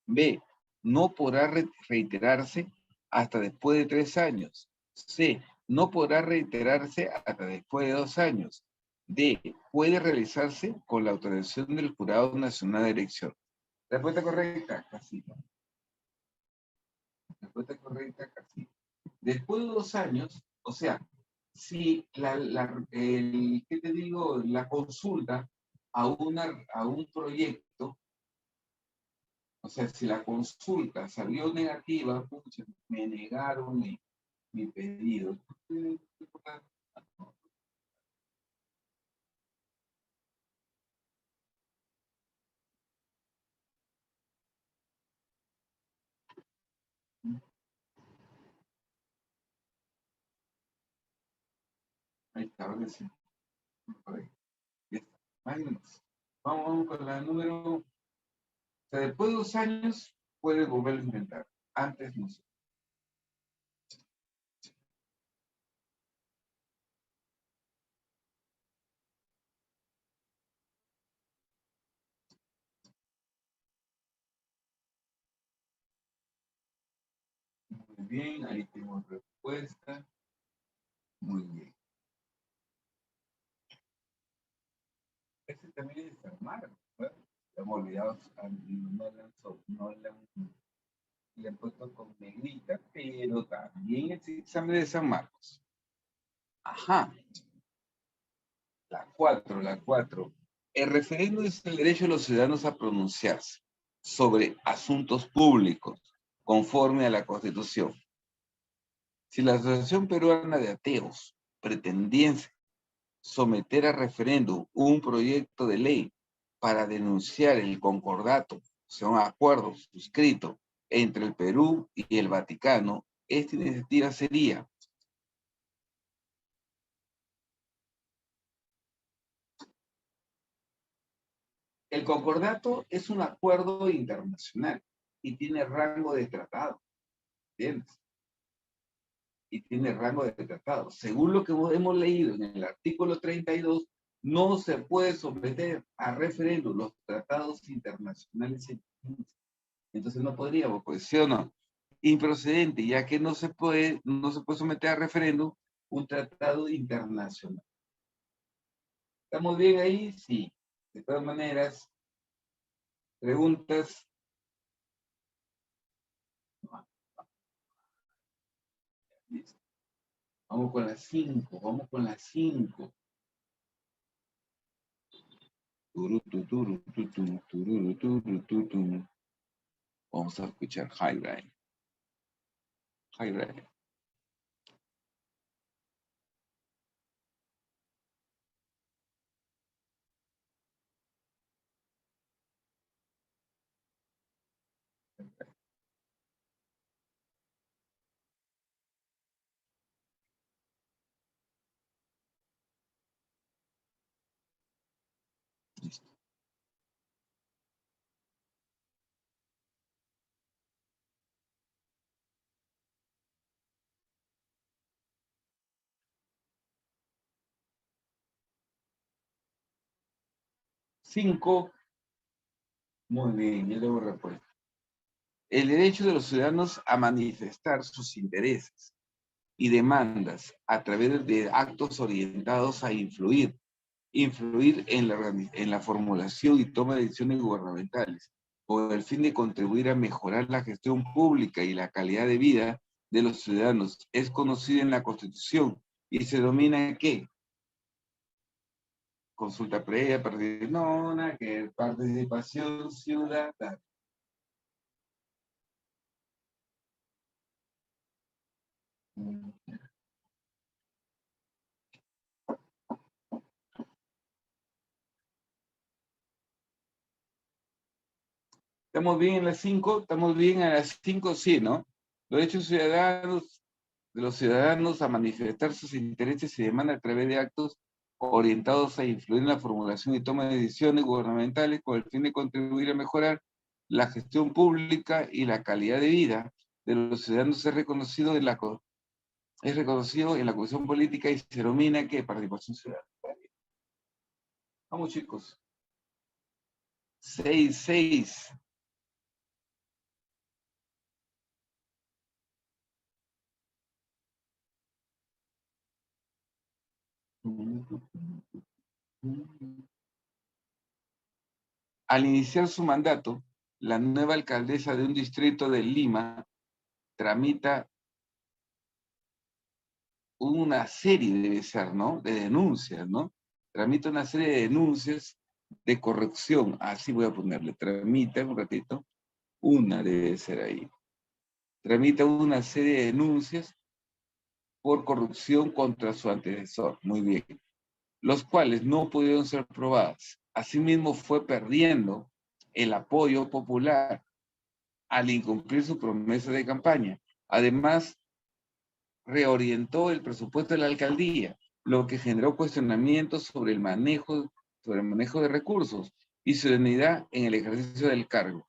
B, no podrá reiterarse hasta después de 3 años. C, no podrá reiterarse hasta después de 2 años. D, puede realizarse con la autorización del Jurado Nacional de Elección. Respuesta correcta, Casito. Respuesta correcta, Casito. Después de 2 años, o sea, si ¿qué te digo? La consulta a un proyecto, o sea, si la consulta salió negativa, pucha, me negaron mi pedido. Ahí está, ahora sí. Correcto. Ya está. Vámonos. Vamos con la número. O sea, después de 2 años, puedes volver a intentar. Antes no sé. Muy bien, ahí tengo respuesta. Muy bien. Este también es San Marcos, ¿verdad? Hemos olvidado, le han puesto con negrita, pero también es examen de San Marcos. Ajá, la 4. El referéndum es el derecho de los ciudadanos a pronunciarse sobre asuntos públicos conforme a la Constitución. Si la Asociación Peruana de Ateos pretendiese someter a referéndum un proyecto de ley para denunciar el concordato, o sea, un acuerdo suscrito entre el Perú y el Vaticano, esta iniciativa sería: el concordato es un acuerdo internacional y tiene rango de tratado, ¿entiendes? Y tiene rango de tratado. Según lo que hemos leído en el artículo 32, no se puede someter a referéndum los tratados internacionales. Entonces no podríamos, pues, ¿sí o no? Improcedente, ya que no se puede someter a referéndum un tratado internacional. ¿Estamos bien ahí? Sí. De todas maneras, preguntas. Listo. Vamos con las 5, vamos con las 5. Vamos a escuchar Highlight. Highlight. Listo. Cinco. Muy bien, ya tengo respuesta. El derecho de los ciudadanos a manifestar sus intereses y demandas a través de actos orientados a influir en la formulación y toma de decisiones gubernamentales, con el fin de contribuir a mejorar la gestión pública y la calidad de vida de los ciudadanos, es conocido en la Constitución y se denomina ¿qué? Consulta previa, no, nada que participación ciudadana. ¿Estamos bien en las 5? ¿Estamos bien a las 5? Sí, ¿no? Los derechos ciudadanos de los ciudadanos a manifestar sus intereses y demandas a través de actos orientados a influir en la formulación y toma de decisiones gubernamentales con el fin de contribuir a mejorar la gestión pública y la calidad de vida de los ciudadanos es reconocido en la Comisión Política y se denomina ¿qué? Participación ciudadana. Vamos, chicos. 6. Al iniciar su mandato, la nueva alcaldesa de un distrito de Lima tramita una serie, debe ser, ¿no? De denuncias, ¿no? Tramita una serie de denuncias de corrupción. Así voy a ponerle. Tramita, un ratito. Una debe ser ahí. Tramita una serie de denuncias por corrupción contra su antecesor. Muy bien. Los cuales no pudieron ser probadas. Asimismo, fue perdiendo el apoyo popular al incumplir su promesa de campaña. Además, reorientó el presupuesto de la alcaldía, lo que generó cuestionamientos sobre el manejo de recursos y serenidad en el ejercicio del cargo.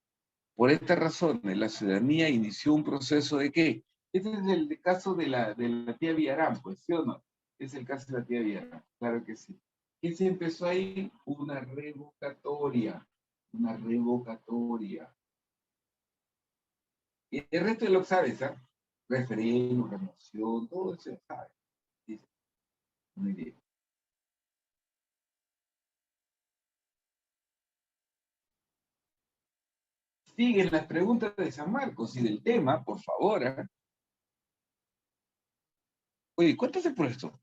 Por estas razones, la ciudadanía inició un proceso de ¿qué? Este es el caso de la tía Villarán, pues, ¿sí o no? Es el caso de la tía Villarán, claro que sí. ¿Qué se empezó ahí? Una revocatoria. Una revocatoria. Y el resto de lo que sabes, ¿ah? Referéndum, remoción, todo eso, ¿sabes? Sí, muy bien. Siguen las preguntas de San Marcos y del tema, por favor. ¿Eh? Oye, ¿cuánto hace por esto?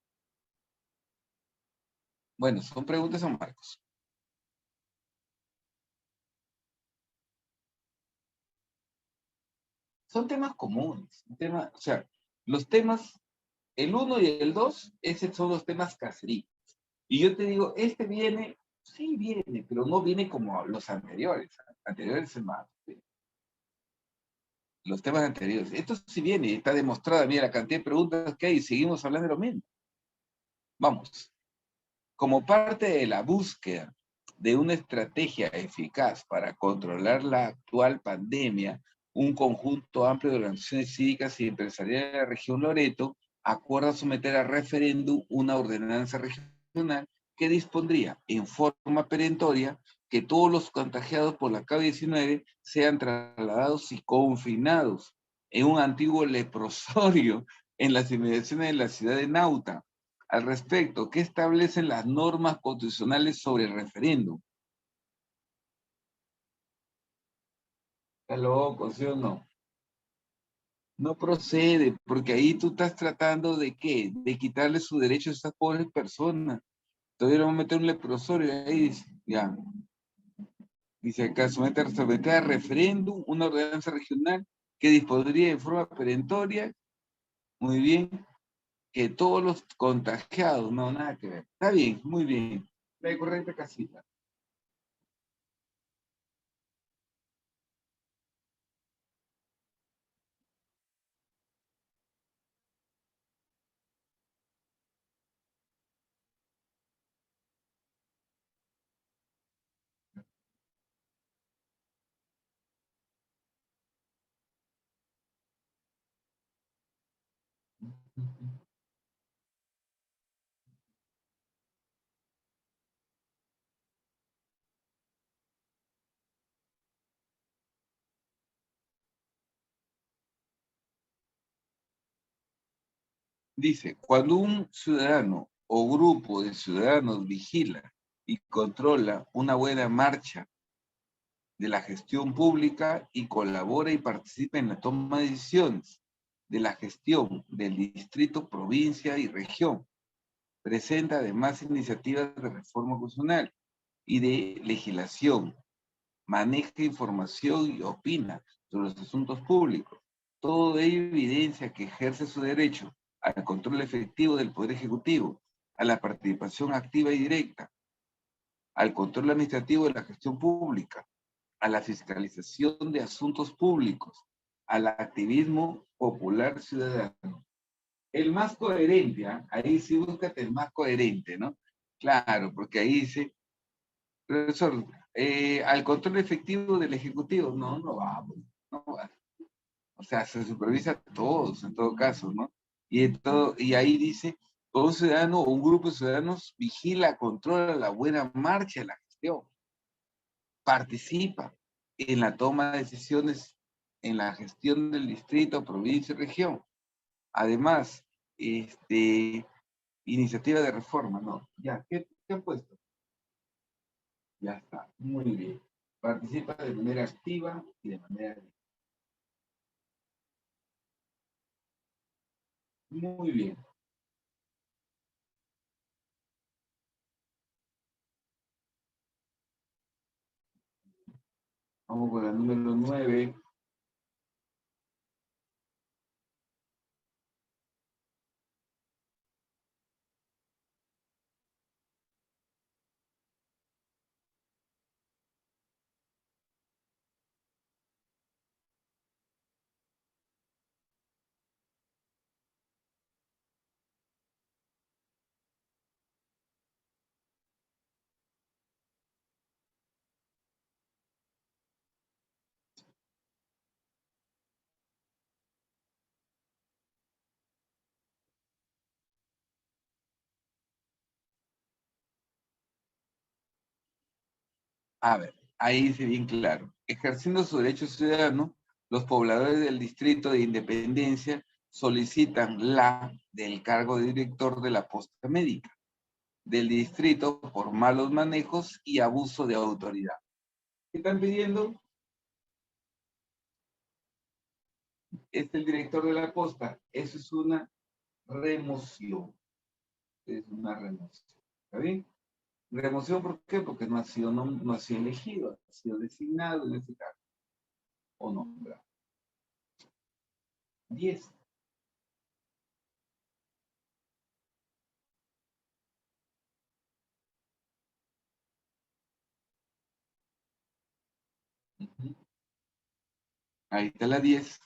Bueno, son preguntas de San Marcos. Son temas comunes. O sea, los temas, el 1 y el 2, esos son los temas caseríos. Y yo te digo, este viene, sí viene, pero no viene como los anteriores. Anteriores es más. Los temas anteriores. Esto sí viene, está demostrada, mira la cantidad de preguntas que hay y seguimos hablando de lo mismo. Vamos. Como parte de la búsqueda de una estrategia eficaz para controlar la actual pandemia, un conjunto amplio de organizaciones cívicas y empresariales de la región Loreto acuerda someter a referéndum una ordenanza regional que dispondría en forma perentoria que todos los contagiados por la COVID-19 sean trasladados y confinados en un antiguo leprosorio en las inmediaciones de la ciudad de Nauta. Al respecto, ¿qué establecen las normas constitucionales sobre el referéndum? ¿Está loco, sí o no? No procede, porque ahí tú estás tratando de ¿qué? De quitarle sus derechos a estas pobres personas. Todavía vamos a meter un leprosorio ahí, dice, ya. Dice acá, someter a referéndum una ordenanza regional que dispondría en forma perentoria, muy bien, que todos los contagiados, no, nada que ver. Está bien, muy bien. La correcta casita. Dice, cuando un ciudadano o grupo de ciudadanos vigila y controla una buena marcha de la gestión pública y colabora y participa en la toma de decisiones de la gestión del distrito, provincia y región, Presenta además iniciativas de reforma constitucional y de legislación. Maneja información y opina sobre los asuntos públicos. Todo ello evidencia que ejerce su derecho al control efectivo del Poder Ejecutivo, a la participación activa y directa, al control administrativo de la gestión pública, a la fiscalización de asuntos públicos, al activismo popular ciudadano. El más coherente, ¿ah? Ahí sí búscate el más coherente, ¿no? Claro, porque ahí dice, profesor, al control efectivo del Ejecutivo, no va, pues, no va. O sea, se supervisa a todos, en todo caso, ¿no? Y ahí dice, todo un ciudadano o un grupo de ciudadanos vigila, controla la buena marcha de la gestión, participa en la toma de decisiones en la gestión del distrito, provincia y región. Además, iniciativa de reforma, ¿no? Ya, ¿qué han puesto? Ya está, muy bien. Participa de manera activa y de manera... Muy bien. Vamos con la número 9. A ver, ahí dice bien claro. Ejerciendo su derecho ciudadano, los pobladores del distrito de Independencia solicitan la del cargo de director de la posta médica del distrito por malos manejos y abuso de autoridad. ¿Qué están pidiendo? Es el director de la posta. Eso es una remoción. Es una remoción. ¿Está bien? Remoción, ¿por qué? Porque no ha sido elegido, ha sido designado en este caso. O nombrado. 10. Ahí está la 10.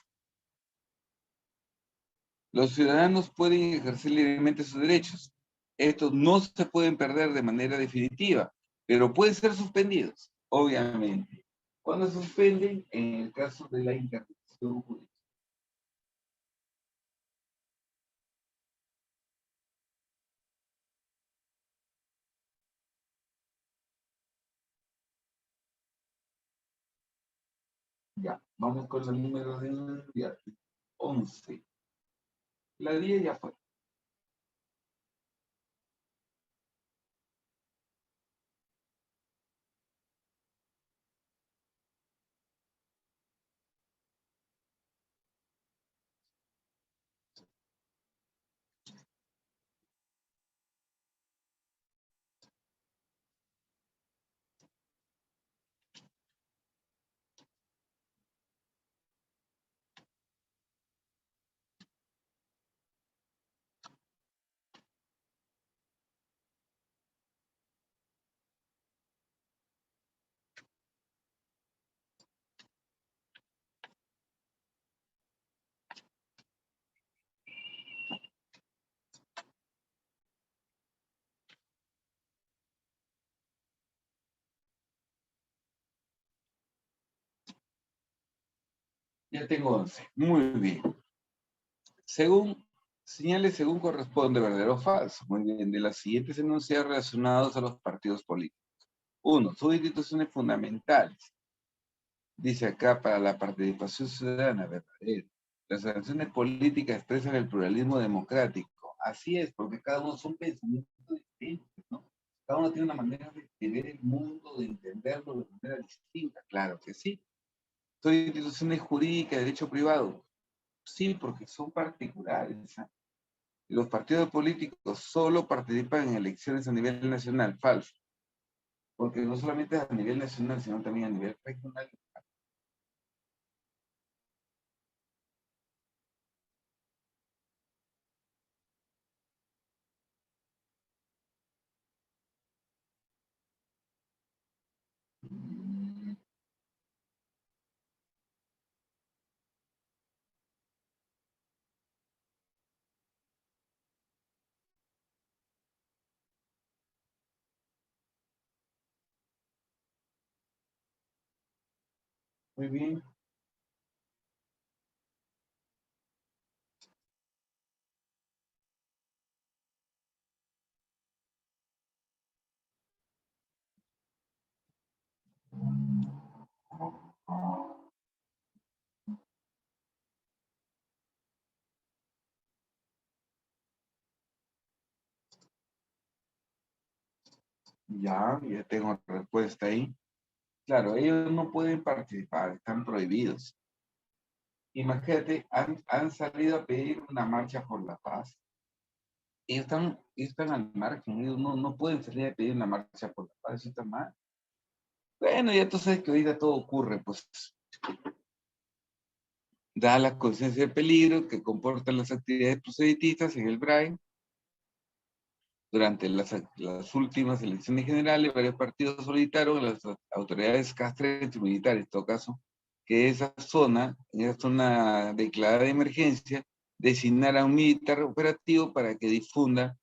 Los ciudadanos pueden ejercer libremente sus derechos. Estos no se pueden perder de manera definitiva, pero pueden ser suspendidos, obviamente. ¿Cuándo se suspenden? En el caso de la intervención judicial. Ya, vamos con el número de 11. La 10 ya fue. Ya tengo 11. Muy bien. Según corresponde, verdadero o falso. Muy bien. De las siguientes enunciados relacionados a los partidos políticos. 1. Son instituciones fundamentales. Dice acá, para la participación ciudadana, verdadero. Las organizaciones políticas expresan el pluralismo democrático. Así es, porque cada uno son pensamientos distintos, ¿no? Cada uno tiene una manera de ver el mundo, de entenderlo de manera distinta. Claro que sí. Son instituciones jurídicas de derecho privado. Sí, porque son particulares. ¿Ah? Los partidos políticos solo participan en elecciones a nivel nacional. Falso. Porque no solamente a nivel nacional, sino también a nivel regional. Muy bien. Ya tengo la respuesta ahí. Claro, ellos no pueden participar, están prohibidos. Imagínate, han salido a pedir una marcha por la paz. Ellos están al margen, ellos no pueden salir a pedir una marcha por la paz, eso está mal. Bueno, ya tú sabes que ahorita todo ocurre, pues, da la conciencia de peligro que comportan las actividades proselitistas en el BRAE. Durante las últimas elecciones generales, varios partidos solicitaron a las autoridades castrenses y militares, en todo caso, que en esa zona declarada de emergencia, designara un militar operativo para que difunda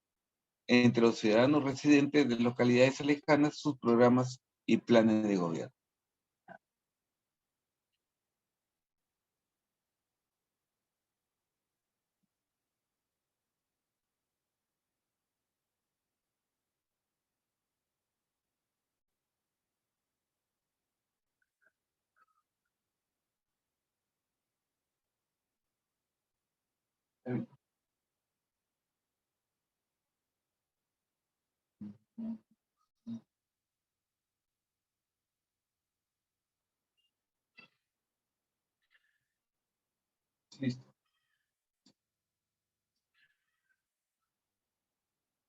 entre los ciudadanos residentes de localidades lejanas sus programas y planes de gobierno. Listo.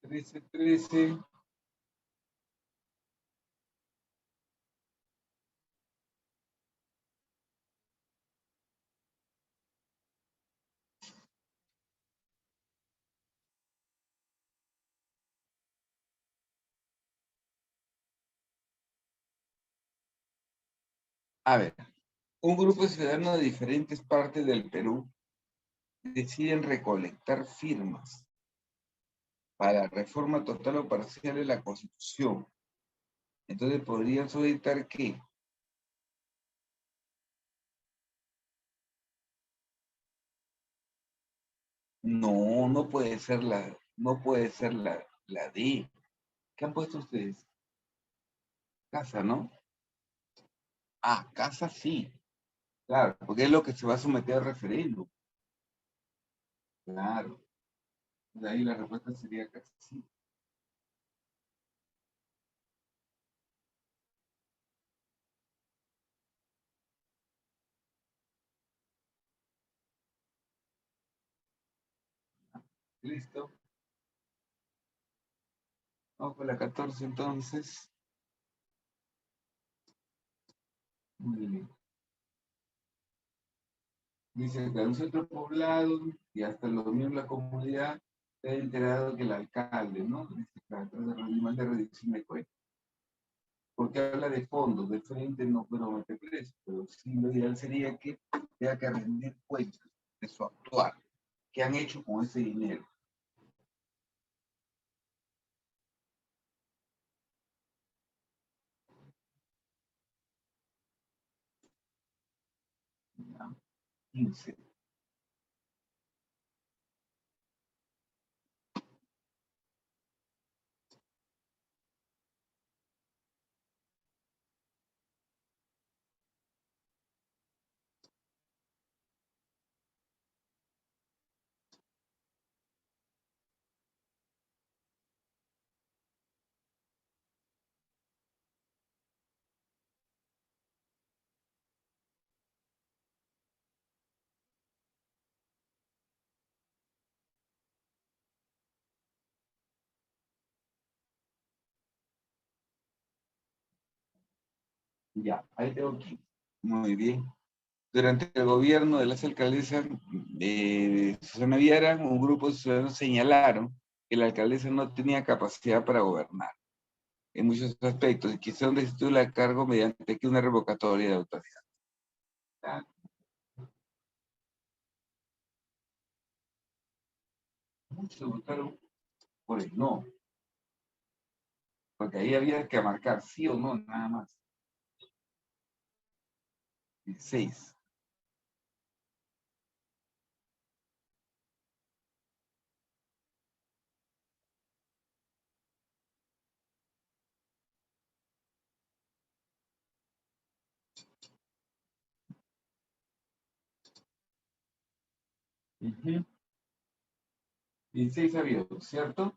13. A ver, un grupo de ciudadanos de diferentes partes del Perú deciden recolectar firmas para reforma total o parcial de la Constitución. Entonces podrían solicitar que no puede ser la D. ¿Qué han puesto ustedes? Casa, ¿no? Ah, casa sí. Claro, porque es lo que se va a someter al referéndum. Claro. De ahí la respuesta sería casa sí. Listo. Vamos con la 14 entonces. Muy bien. Dice que a un centro poblado y hasta los miembros de la comunidad se ha enterado que el alcalde, ¿no? Dice que trata de reunir de reducción de cuentas. Porque habla de fondos, de frente no puedo meter preso, pero sí lo ideal sería que tenga que rendir cuentas de su actuar, qué han hecho con ese dinero. ¿Ya? 15. Ya, ahí tengo aquí. Muy bien. Durante el gobierno de las alcaldesas Susana Viara, un grupo de ciudadanos señalaron que la alcaldesa no tenía capacidad para gobernar en muchos aspectos y quisieron destituirla del cargo mediante que una revocatoria de autoridad. Ah, muchos votaron por el no, porque ahí había que marcar sí o no, nada más. 16. Ujú. 16 había, ¿cierto?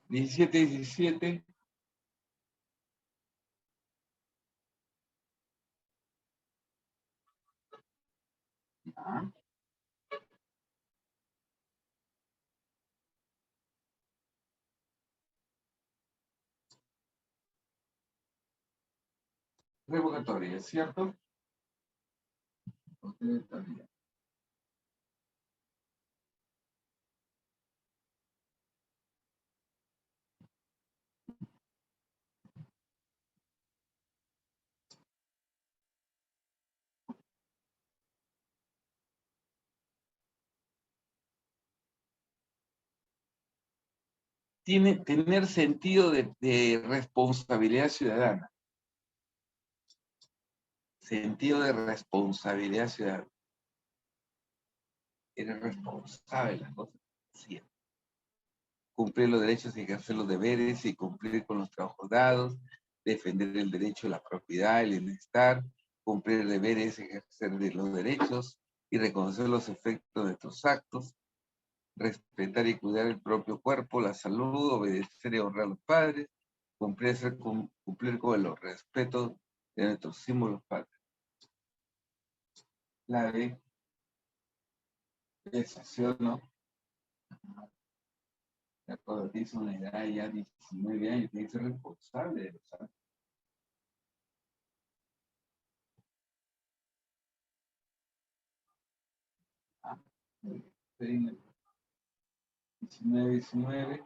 Diecisiete, 17. Ah, revocatoria, ¿cierto? Ustedes también. Tener sentido de responsabilidad ciudadana. Sentido de responsabilidad ciudadana. Eres responsable de las cosas. Sí. Cumplir los derechos y ejercer los deberes y cumplir con los trabajos dados, defender el derecho a la propiedad, el bienestar, cumplir deberes, ejercer los derechos y reconocer los efectos de nuestros actos, respetar y cuidar el propio cuerpo, la salud, obedecer y honrar a los padres, cumplir con el respeto de nuestros símbolos padres. La de esa, ¿sí o no? De acuerdo, tienes una edad ya 19 años, tienes que ser responsable de los actos. Ah, 19, 19,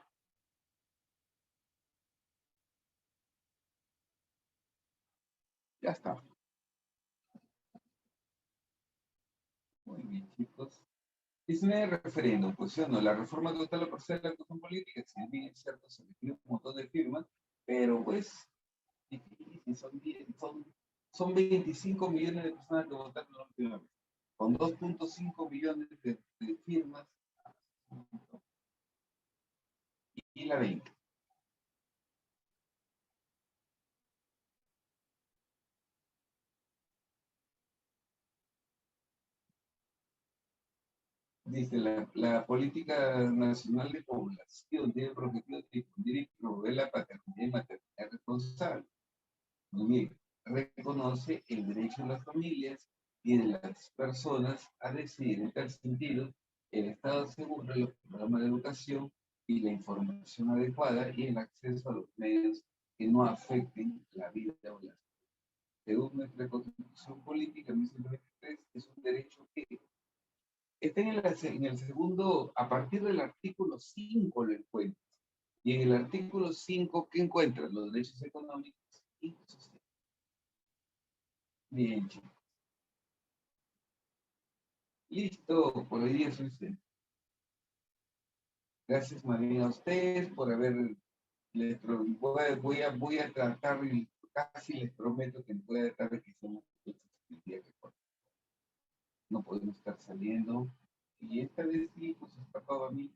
ya está. Muy bien, chicos. 19 referéndum, pues no, la reforma total o parcial de la Constitución política, si bien es cierto, se requiere un montón de firmas, pero pues, difícil, son 25 millones de personas que votaron la última vez, con 2.5 millones de firmas, y la 20. Dice, la política nacional de población tiene por objetivo difundir y promover la paternidad y maternidad responsable. Muy bien. Reconoce el derecho de las familias y de las personas a decidir. En tal sentido, el Estado asegura los programas de educación y la información adecuada y el acceso a los medios que no afecten la vida o la. Según nuestra Constitución Política 1923, es un derecho que está en el segundo, a partir del artículo 5 lo encuentras. Y en el artículo 5, ¿qué encuentras? Los derechos económicos y sociales. Bien, chicos. Listo, por hoy día es usted. Gracias, Marina, a ustedes por haber. Voy a tratar, y casi les prometo que voy a tratar de que seamos el día que no podemos estar saliendo. Y esta vez sí, pues escapaba a mí.